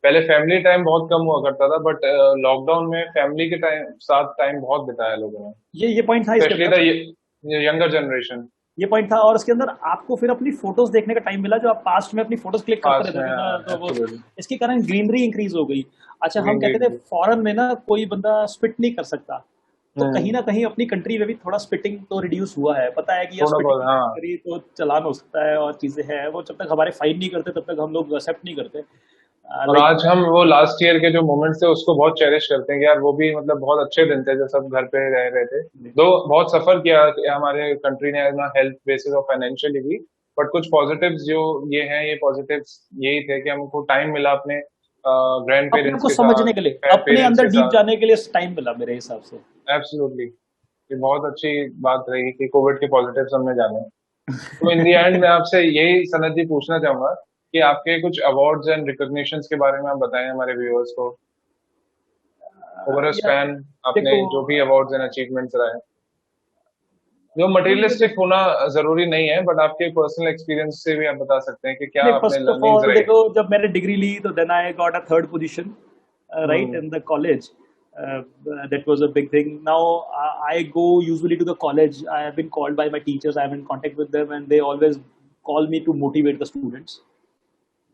पहले फैमिली टाइम बहुत कम हुआ करता था, बट लॉकडाउन में फैमिली के टाइम साथ टाइम बहुत बिताया लोगों ने, ये पॉइंट था इसके स्पेशली अंदर, द यंगर जनरेशन। ये पॉइंट था। और इसके अंदर आपको फिर अपनी फोटोज देखने का टाइम मिला, जो आप पास्ट में अपनी फोटोज क्लिक करते पास रहते थे ना, में तो वो एब्सोल्युटली इसके कारण ग्रीनरी इंक्रीज हो गई। अच्छा, हम ग्रीनरी कहते थे थी। फॉरेन में ना कोई बंदा स्पिट नहीं कर सकता, तो कहीं हम्म ना कहीं अपनी कंट्री में भी थोड़ा स्पिटिंग तो रिड्यूस हुआ है। पता है कि यार थोड़ा बहुत स्पिटिंग हाँ। करी तो चालान हो सकता है और चीजें हैं, वो जब तक हमारे फाइन नहीं करते तब तक हम लोग एक्सेप्ट नहीं करते। और लाइक आज हम वो लास्ट ईयर के जो मोमेंट्स थे उसको बहुत चेरिश करते हैं कि यार वो भी मतलब बहुत अच्छे दिन थे जब सब घर पे रह रहे थे। दो बहुत सफर किया हमारे कंट्री ने ना, हेल्थ बेसिस और फाइनेंशियली भी, बट कुछ पॉजिटिव्स जो ये हैं, ये पॉजिटिव्स यही थे कि हमको टाइम मिला अपने ग्रैंड अपने आप पेरेंट्स को के साथ, समझने के लिए, अपने पेरेंट्स अंदर के डीप साथ। जाने के लिए टाइम मिला मेरे हिसाब से। एब्सोल्युटली, ये बहुत अच्छी बात रही कि कोविड के पॉजिटिव्स हमने जाने। तो इन दी एंड मैं आपसे यही सनत जी पूछना चाहूंगा कि आपके कुछ अवार्ड्स एंड रिकॉग्निशंस के बारे में आप बताएं हमारे व्यूअर्स को, ओवर अ यार स्पैन आपने देखो, जो भी अवार्ड्स एंड अचीवमेंट्स रहे, जो मटेरियलिस्टिक होना जरूरी नहीं है, बट आपके पर्सनल एक्सपीरियंस से भी आप बता सकते हैं कि क्या नहीं, आपने फर्स्ट ऑफ लर्निंग्स ऑल रहे। देखो, जब मैंने डिग्री ली तो then I got a third position right hmm in the college. That was a big thing. Now I go usually to the college. I have been called by my teachers. I am in contact with them, and they always call me to motivate the students.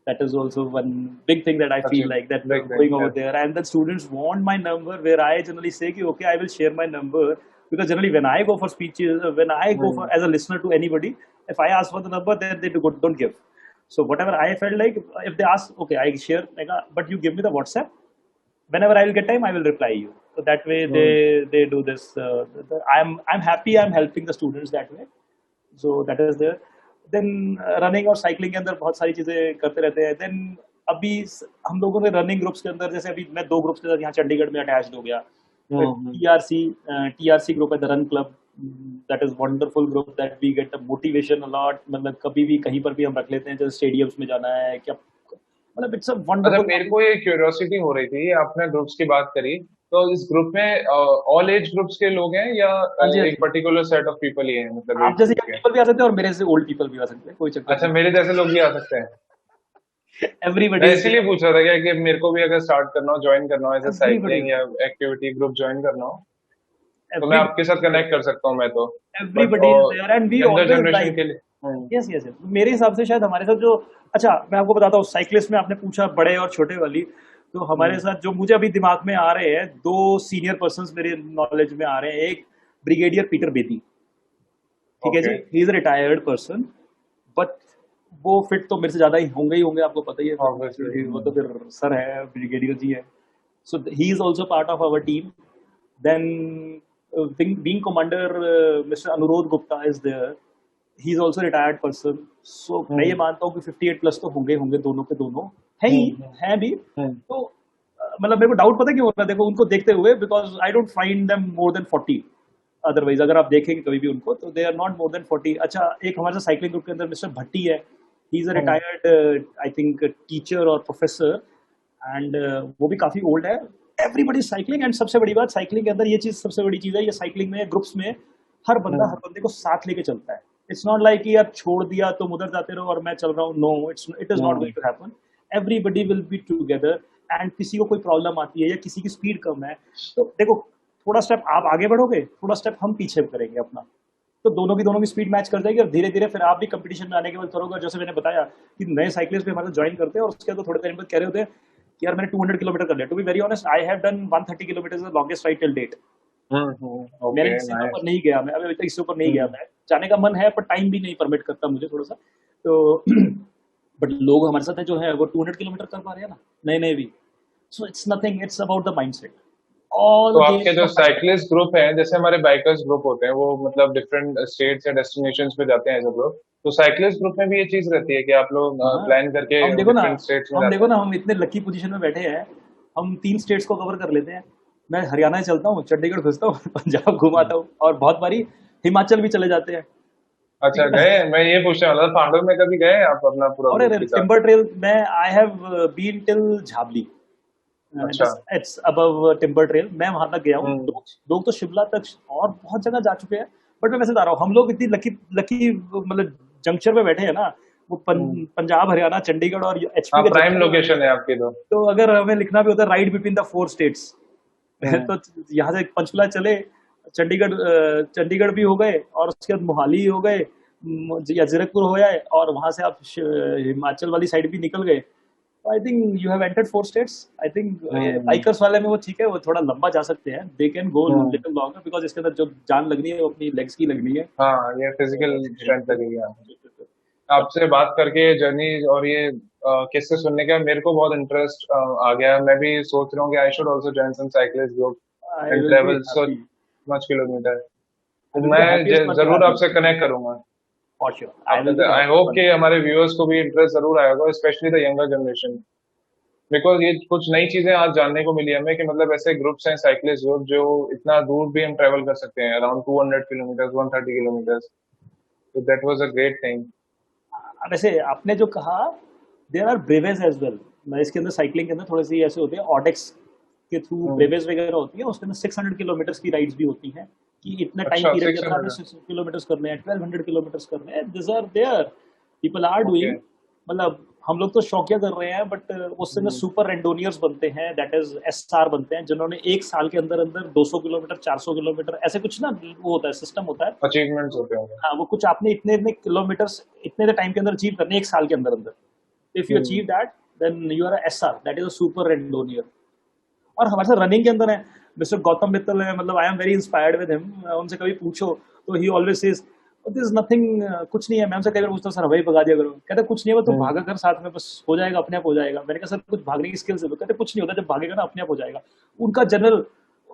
That is also one big thing that I feel अच्छी like, that big going thing over है। there, and the students want my number, where I generally say कि okay, I will share my number, because generally when I go for speeches, when I go for hmm as a listener to anybody, if I ask for the number, then they don't give. So whatever I felt like, if they ask, okay, I share, like, but you give me the WhatsApp. whenever I will get time, I will reply you. So that way they do this. I'm happy I'm helping the students that way. So that is there. Then running और cycling के अंदर बहुत सारी चीजें करते रहते हैं. Then अभी हम लोगों ने रनिंग ग्रुप्स के अंदर, जैसे अभी मैं 2 ग्रुप्स के साथ यहाँ चंडीगढ़ में अटैच्ड हो गया. TRC ग्रुप है, the run club. That is wonderful group that we get a motivation a lot. मतलब कभी भी कहीं पर भी हम रख लेते हैं, जैसे स्टेडियम्स में जाना है क्या, मतलब इट्स अ अच्छा, वंडरफुल. मेरे को ये क्यूरियोसिटी हो रही थी, आपने ग्रुप्स की बात करी, तो इस ग्रुप में ऑल एज ग्रुप्स के लोग हैं या हाँ जी, हाँ एक जी. पर्टिकुलर सेट ऑफ पीपल ही हैं, मतलब आप एज जैसे ग्रुप यंग के? पीपल भी आ सकते हैं और मेरे से ओल्ड पीपल भी आ सकते हैं, कोई चक्कर अच्छा, नहीं. मेरे जैसे लोग भी आ सकते हैं. एवरीबडी मैं इज इसीलिए पूछ रहा था क्या कि मेरे को भी अगर स्टार्ट करना हो, ज्वाइन करना हो ऐसे एवरीबडी साइकिलिंग या एक्टिविटी ग्रुप ज्वाइन करना हो, तो मैं आपके साथ एवरीबडी कनेक्ट कर सकता हूँ मैं तो. But everybody is there and we younger always generation like. के लिए. Yes yes yes. मेरे हिसाब से शायद हमारे साथ जो, अच्छा मैं आपको बताता हूँ, साइकिलिस्ट में आपने पूछा बड़े और छोटे वाली, तो हमारे हम्म. साथ जो मुझे अभी दिमाग में आ रहे हैं, 2 सीनियर पर्सन्स मेरे नॉलेज में आ रहे हैं. एक ब्रिगेडियर पीटर बेदी, ठीक है जी. Okay. He is a retired person, but वो फिट तो मेरे से ज्यादा ही होंगे, आपको पता ही है. ऑब्वियसली. फिर वो तो फिर सर है, ब्रिगेडियर जी है. So he is also part of our team. Then being commander, Mr. Anurodh Gupta is there. He is also a retired person. So मैं ये मानता हूँ कि 58 प्लस तो होंगे दोनों के दोनों है ही, हैं भी. तो मतलब मेरे को डाउट पता क्यों हो रहा है, देखो उनको देखते हुए, because I don't find them more than 40. Otherwise अगर आप देखेंगे कभी भी उनको, तो they are not more than 40. अच्छा, एक हमारे साइकिलिंग ग्रुप के अंदर मिस्टर भट्टी है. He is a retired I think teacher और प्रोफेसर, एंड वो भी काफी ओल्ड है. Everybody cycling. एंड सबसे बड़ी बात साइकिलिंग के अंदर ये चीज सबसे बड़ी चीज है, ये साइकिलिंग में ग्रुप्स में हर बंदे को साथ लेके चलता है. इट्स नॉट लाइक कि यार छोड़ दिया तुम उधर जाते रहो और मैं चल रहा हूँ. No, it is not going to happen. Everybody will be together. And किसी को कोई प्रॉब्लम आती है या किसी की स्पीड कम है, तो देखो थोड़ा स्टेप आप आगे बढ़ोगे, थोड़ा स्टेप हम पीछे करेंगे अपना, तो दोनों की स्पीड मैच कर जाएगी. और धीरे धीरे फिर आप भी कंपटीशन में आने के बाद करोगे. जैसे मैंने बताया कि नए साइकिलिस्ट भी हमारे ज्वाइन करते हैं और उसके बाद थोड़े टाइम बाद कह रहे होते हैं कि यार मैंने 200 किलोमीटर कर लिया. To be very honest, I have done 130 kilometre the longest ride till date. मैंने ओके, इससे ऊपर नाइस. नहीं गया, मैं अभी तक इससे ऊपर नहीं गया. मैं जाने का मन है पर टाइम भी नहीं परमिट करता मुझे थोड़ा सा. तो बट लोग हमारे साथ जो है वो 200 किलोमीटर कर पा रहे हैं ना, नए भी. So it's nothing, it's about the mindset. All तो आपके गेम्स जो ऑफ माइंडसेट. साइकिलिस्ट ग्रुप हैं, जैसे हमारे बाइकर्स ग्रुप होते हैं, वो मतलब डिफरेंट स्टेट्स या डेस्टिनेशंस पे जाते हैं एज अ ग्रुप, तो साइकिलिस्ट ग्रुप में भी ये चीज रहती है कि आप लोग हाँ, प्लान करके हम देखो ना डिफरेंट स्टेट्स में जाते हैं. हम इतने लकी पोजीशन में बैठे हैं, हम 3 स्टेट्स को कवर कर लेते हैं. मैं हरियाणा चलता हूँ, चंडीगढ़ घुसता हूँ, पंजाब घुमाता हूँ, और बहुत बारी हिमाचल भी चले जाते हैं. ठीक अच्छा, है ना. गए? मैं ये पूछने वाला था, पांडव में कभी गए आप अपना पूरा और ग्रुप के साथ? टिम्बर ट्रेल में आई हैव बीन टिल झाबली. अच्छा. इट्स अबव टिम्बर ट्रेल, मैं वहां तक गया हूँ. हम्म. लोग तो शिमला तक और बहुत जगह जा चुके हैं. बट मैं वैसे बता रहा हूँ, हम लोग इतनी लकी मतलब जंक्शन में बैठे हैं ना, वो पंजाब, हरियाणा, चंडीगढ़ और हाँ, एचपी के प्राइम जंक्शन में बैठे लोकेशन हैं. है आपकी तो. तो अगर हमें लिखना भी होता है राइड बिटवीन द 4 स्टेट्स, तो यहाँ से पंचकुला चले, चंडीगढ़ भी हो गए, और उसके बाद मोहाली हो गए, या जीरकपुर हो जाए, और वहां से आप हिमाचल वाली साइड भी निकल गए. I think you have entered 4 states. I think bikers वाले में वो ठीक है, वो थोड़ा लंबा जा सकते हैं. They can go little longer, because इसके अंदर जो जान लगनी है वो अपनी लेग्स की लगनी है. हाँ, ये फिजिकल स्ट्रेंथ लगेगी आपको. आपसे बात करके जर्नी और ये किस्से सुनने का मेरे को बहुत इंटरेस्ट आ गया. मैं भी सोच रहा हूँ कि I should also join some cyclist group I and will be travel so happy. Much kilometre. I तो विल बी हैप्पीएस्ट मैं पर्सन जरूर हैपी. आपसे कनेक्ट करूंगा. For sure I will be I happiest hope कि person. हमारे viewers को भी interest जरूर आएगा, specially the younger generation, because ये कुछ नई चीजें आज जानने को मिली हमें कि मतलब ऐसे ग्रुप्स हैं, साइक्लिस्ट ग्रुप, जो इतना दूर भी हम ट्रेवल कर सकते हैं, अराउंड 200 किलोमीटर, 130 किलोमीटर. तो that was a great thing. वैसे आपने जो कहा, देयर आर ब्रेवेज एज वेल. मैं इसके अंदर साइकिलिंग के अंदर थोड़ी सी ऐसे होते हैं, ऑडेक्स के थ्रू ब्रेवेज वगैरह होती है. उसके अंदर 600 किलोमीटर की राइड्स भी होती हैं, कि इतना टाइम अच्छा, पीरियड के अंदर 600. आपने 600 किलोमीटर करने हैं, 1200 किलोमीटर करने हैं. This are there, people are okay. Doing. मतलब हम लोग तो शौकिया कर रहे हैं, बट उससे में सुपर रेंडोनियर्स बनते हैं, दैट इज एसआर बनते हैं, जिन्होंने एक साल के अंदर अंदर 200 किलोमीटर, 400 किलोमीटर, ऐसे कुछ ना वो होता है, सिस्टम होता है. अचीवमेंट्स होते होंगे. हाँ, वो कुछ आपने इतने इतने किलोमीटर्स इतने टाइम के अंदर अचीव करने, एक साल के अंदर अंदर. If you achieve that, then you are a SR, that is a super randonneur. और हमारे साथ रनिंग के अंदर है मिस्टर गौतम मित्तल है. मतलब I am very inspired with him. उनसे कभी पूछो तो ही always says this is nothing, कुछ नहीं है। मैं उनसे कई बार पूछता हूँ सर हवाई भगा दिया करो, कहते कुछ नहीं है, तुम हम्म। भागा कर साथ में, बस हो जाएगा, अपने आप हो जाएगा। मैंने कहा सर कुछ भागने की स्किल्स है तो कहते कुछ नहीं होता, जब भागेगा ना अपने आप हो जाएगा। उनका जनरल,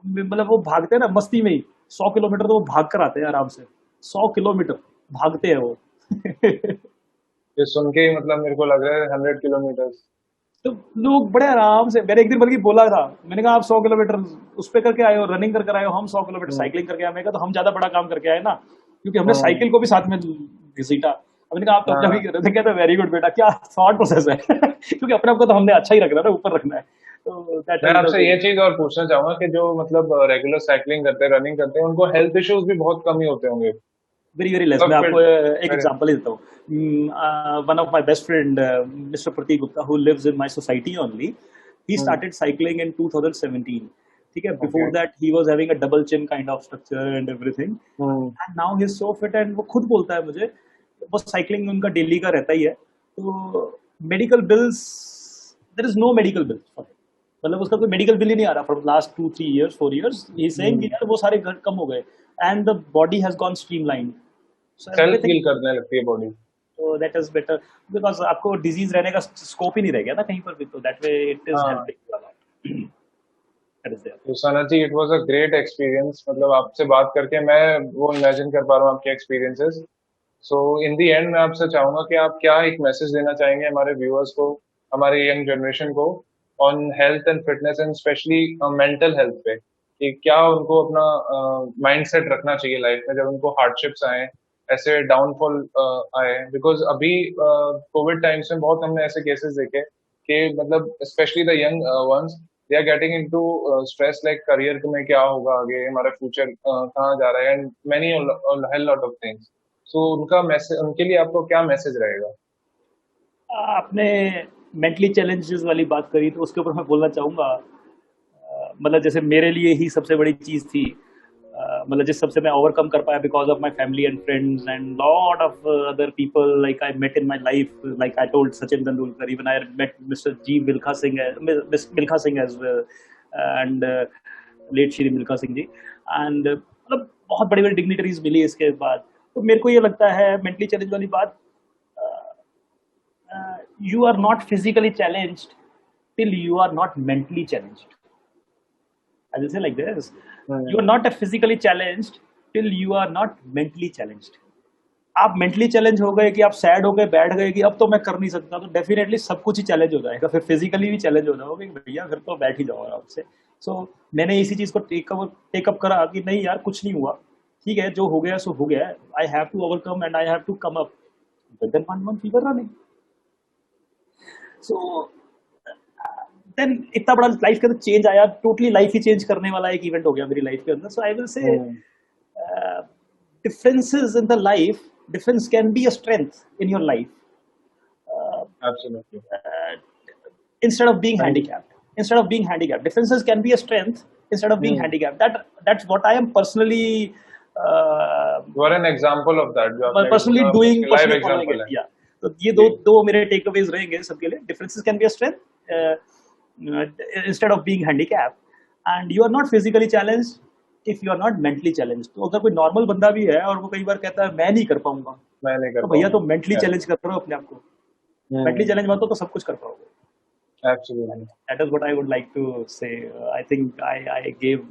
मतलब वो भागते हैं ना मस्ती में ही, 100 किलोमीटर तो वो भाग कर आते हैं आराम से, 100 किलोमीटर भागते हैं वो। ये सुन के ही मतलब मेरे को लग रहा है 100 किलोमीटर। तो लोग बड़े आराम से, मैंने एक दिन बल्कि बोला था, मैंने कहा आप 100 किलोमीटर उस पे करके आए हो, रनिंग करके आए हो, हम 100 किलोमीटर हम्म। साइकिलिंग करके आए। मैंने कहा तो हम ज्यादा बड़ा काम करके आए ना, क्योंकि हमने हम्म। साइकिल को भी साथ में घसीटा। अब मैंने कहा आप तो अपना भी हाँ। कर रहे थे, कहते वेरी गुड बेटा, क्या थॉट प्रोसेस है। क्योंकि अपने आप को तो हमने अच्छा ही रखना है ना, ऊपर रखना है। तो दैट मैं इज द आपसे वे। ये चीज और पूछना चाहूंगा कि जो मतलब रेगुलर साइकिलिंग करते हैं, रनिंग करते हैं, उनको हेल्थ इश्यूज भी बहुत कम ही होते होंगे। Very very less. मतलब मैं आपको फिट। एक एग्जांपल ही देता हूँ। One of my best friend mister Prateek Gupta, who lives in my society only, he hmm. started cycling in 2017। ठीक है, ओके। Before that he was having a double chin kind of structure and everything, hmm. And now he is so fit. एंड वो खुद बोलता है मुझे, वो साइकिलिंग उनका डेली का रहता ही है। तो medical bills, there is no medical bill for, मतलब उसका कोई मेडिकल बिल ही नहीं आ रहा for last 2 3 years 4 years। He is saying कि हम्म। यार वो सारे घर कम हो गए, and the body has gone streamlined, so self everything. Heal करने लगती है बॉडी। So that is better, because आपको डिजीज रहने का स्कोप ही नहीं रह गया ना कहीं पर भी, तो दैट वे इट इज हाँ। Helping a lot. That is there. तो Sana ji, it was a great experience, मतलब आपसे बात करके मैं वो इमेजिन कर पा रहा हूँ आपके experiences. So in the and मैं आपसे चाहूंगा कि आप क्या एक मैसेज देना चाहेंगे हमारे व्यूअर्स को, हमारे यंग जनरेशन को, on health and fitness and specially mental health पे, कि क्या उनको अपना माइंडसेट रखना चाहिए लाइफ में जब उनको हार्डशिप्स आए, ऐसे डाउनफॉल आए। बिकॉज अभी कोविड टाइम्स में बहुत हमने ऐसे केसेस देखे कि मतलब specially the young ones, they are getting into stress, like career में क्या होगा आगे, हमारा फ्यूचर कहाँ जा रहा है, and many hell lot of things. So उनका मैसेज, उनके लिए आपको क्या मैसेज रहेगा? आपने मेंटली चैलेंजेस वाली बात करी, तो उसके ऊपर मैं बोलना चाहूंगा, मतलब जैसे मेरे लिए ही सबसे बड़ी चीज थी, मतलब जिस सबसे मैं ओवरकम कर पाया because of my family and friends and lot of other people like I met in my life, like I told Sachin Tendulkar, even I met mister ji Milkha Singh, Milkha Singh as well, and late Shri Milkha Singh ji, and मतलब बहुत बड़ी बड़ी डिग्निटरीज मिली इसके बाद। तो मेरे को ये लगता है मेंटली चैलेंज वाली बात, you are not physically challenged till you are not mentally challenged. I will say like this: you are hmm. not physically challenged till you are not mentally challenged. आप मेंटली चैलेंज हो गए कि आप sad हो गए, बैठ गए कि अब तो मैं कर नहीं सकता, तो डेफिनेटली सब कुछ ही चैलेंज हो जाएगा, फिर फिजिकली भी चैलेंज हो जाओगे कि भैया फिर तो बैठ ही जाओ आराम से। सो मैंने इसी चीज को टेकअप करा कि नहीं यार कुछ नहीं हुआ, ठीक है, जो हो गया सो हो गया, I have to overcome and I have to come up with in 1 month fever running. So then इतना बड़ा लाइफ के अंदर चेंज आया, टोटली लाइफ ही चेंज करने वाला एक इवेंट हो गया मेरी लाइफ के अंदर। सो आई विल से हम्म। differences in the life, difference can be a strength in your life, absolutely. uh, instead of being thank handicapped. Instead of being handicapped, differences can be a strength instead of being you. handicapped. That's what I am personally, uh, you are an example of that, जो आपने अभी personally बोला doing, उसके live personally following it. Example है। Yeah. तो ये दो जी। दो मेरे टेकअवेज रहेंगे सबके लिए। Differences can be a strength instead of being handicap, and you are not physically challenge if you are not mentally challenge. तो अगर कोई नॉर्मल बंदा भी है और वो कई बार कहता है मैं नहीं कर पाऊंगा, मैं नहीं कर तो भैया तो मेंटली पाऊंगा। चैलेंज कर रहे हो अपने आप को। मेंटली हम्म। चैलेंज मत हो तो सब कुछ कर पाओगे। Absolutely. That is what I would like to say. I think I gave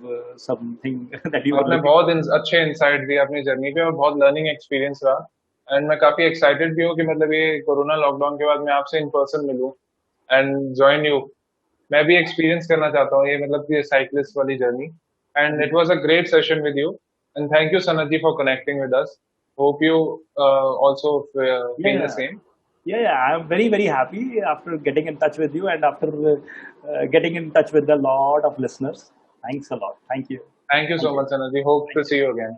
something that you were आपने looking बहुत for. अच्छे इंसाइट दिए अपनी जर्नी पे, और बहुत लर्निंग एक्सपीरियंस रहा। एंड मैं काफी एक्साइटेड भी हूँ कि मतलब ये कोरोना लॉकडाउन के बाद मैं आपसे इन पर्सन मिलूं एंड जॉइन यू। मैं भी एक्सपीरियंस करना चाहता हूँ ये, मतलब ये साइक्लिस्ट वाली जर्नी। And it was a great session with you, and thank you Sanat ji for connecting with us. Hope you also Yeah, feel the yeah, same. yeah. I'm very, very happy after getting in touch with you and after getting in touch with a lot of listeners. Thanks a lot. Thank you. Thank you Thank so you. Much Sanat ji, hope Thank to you. See you again.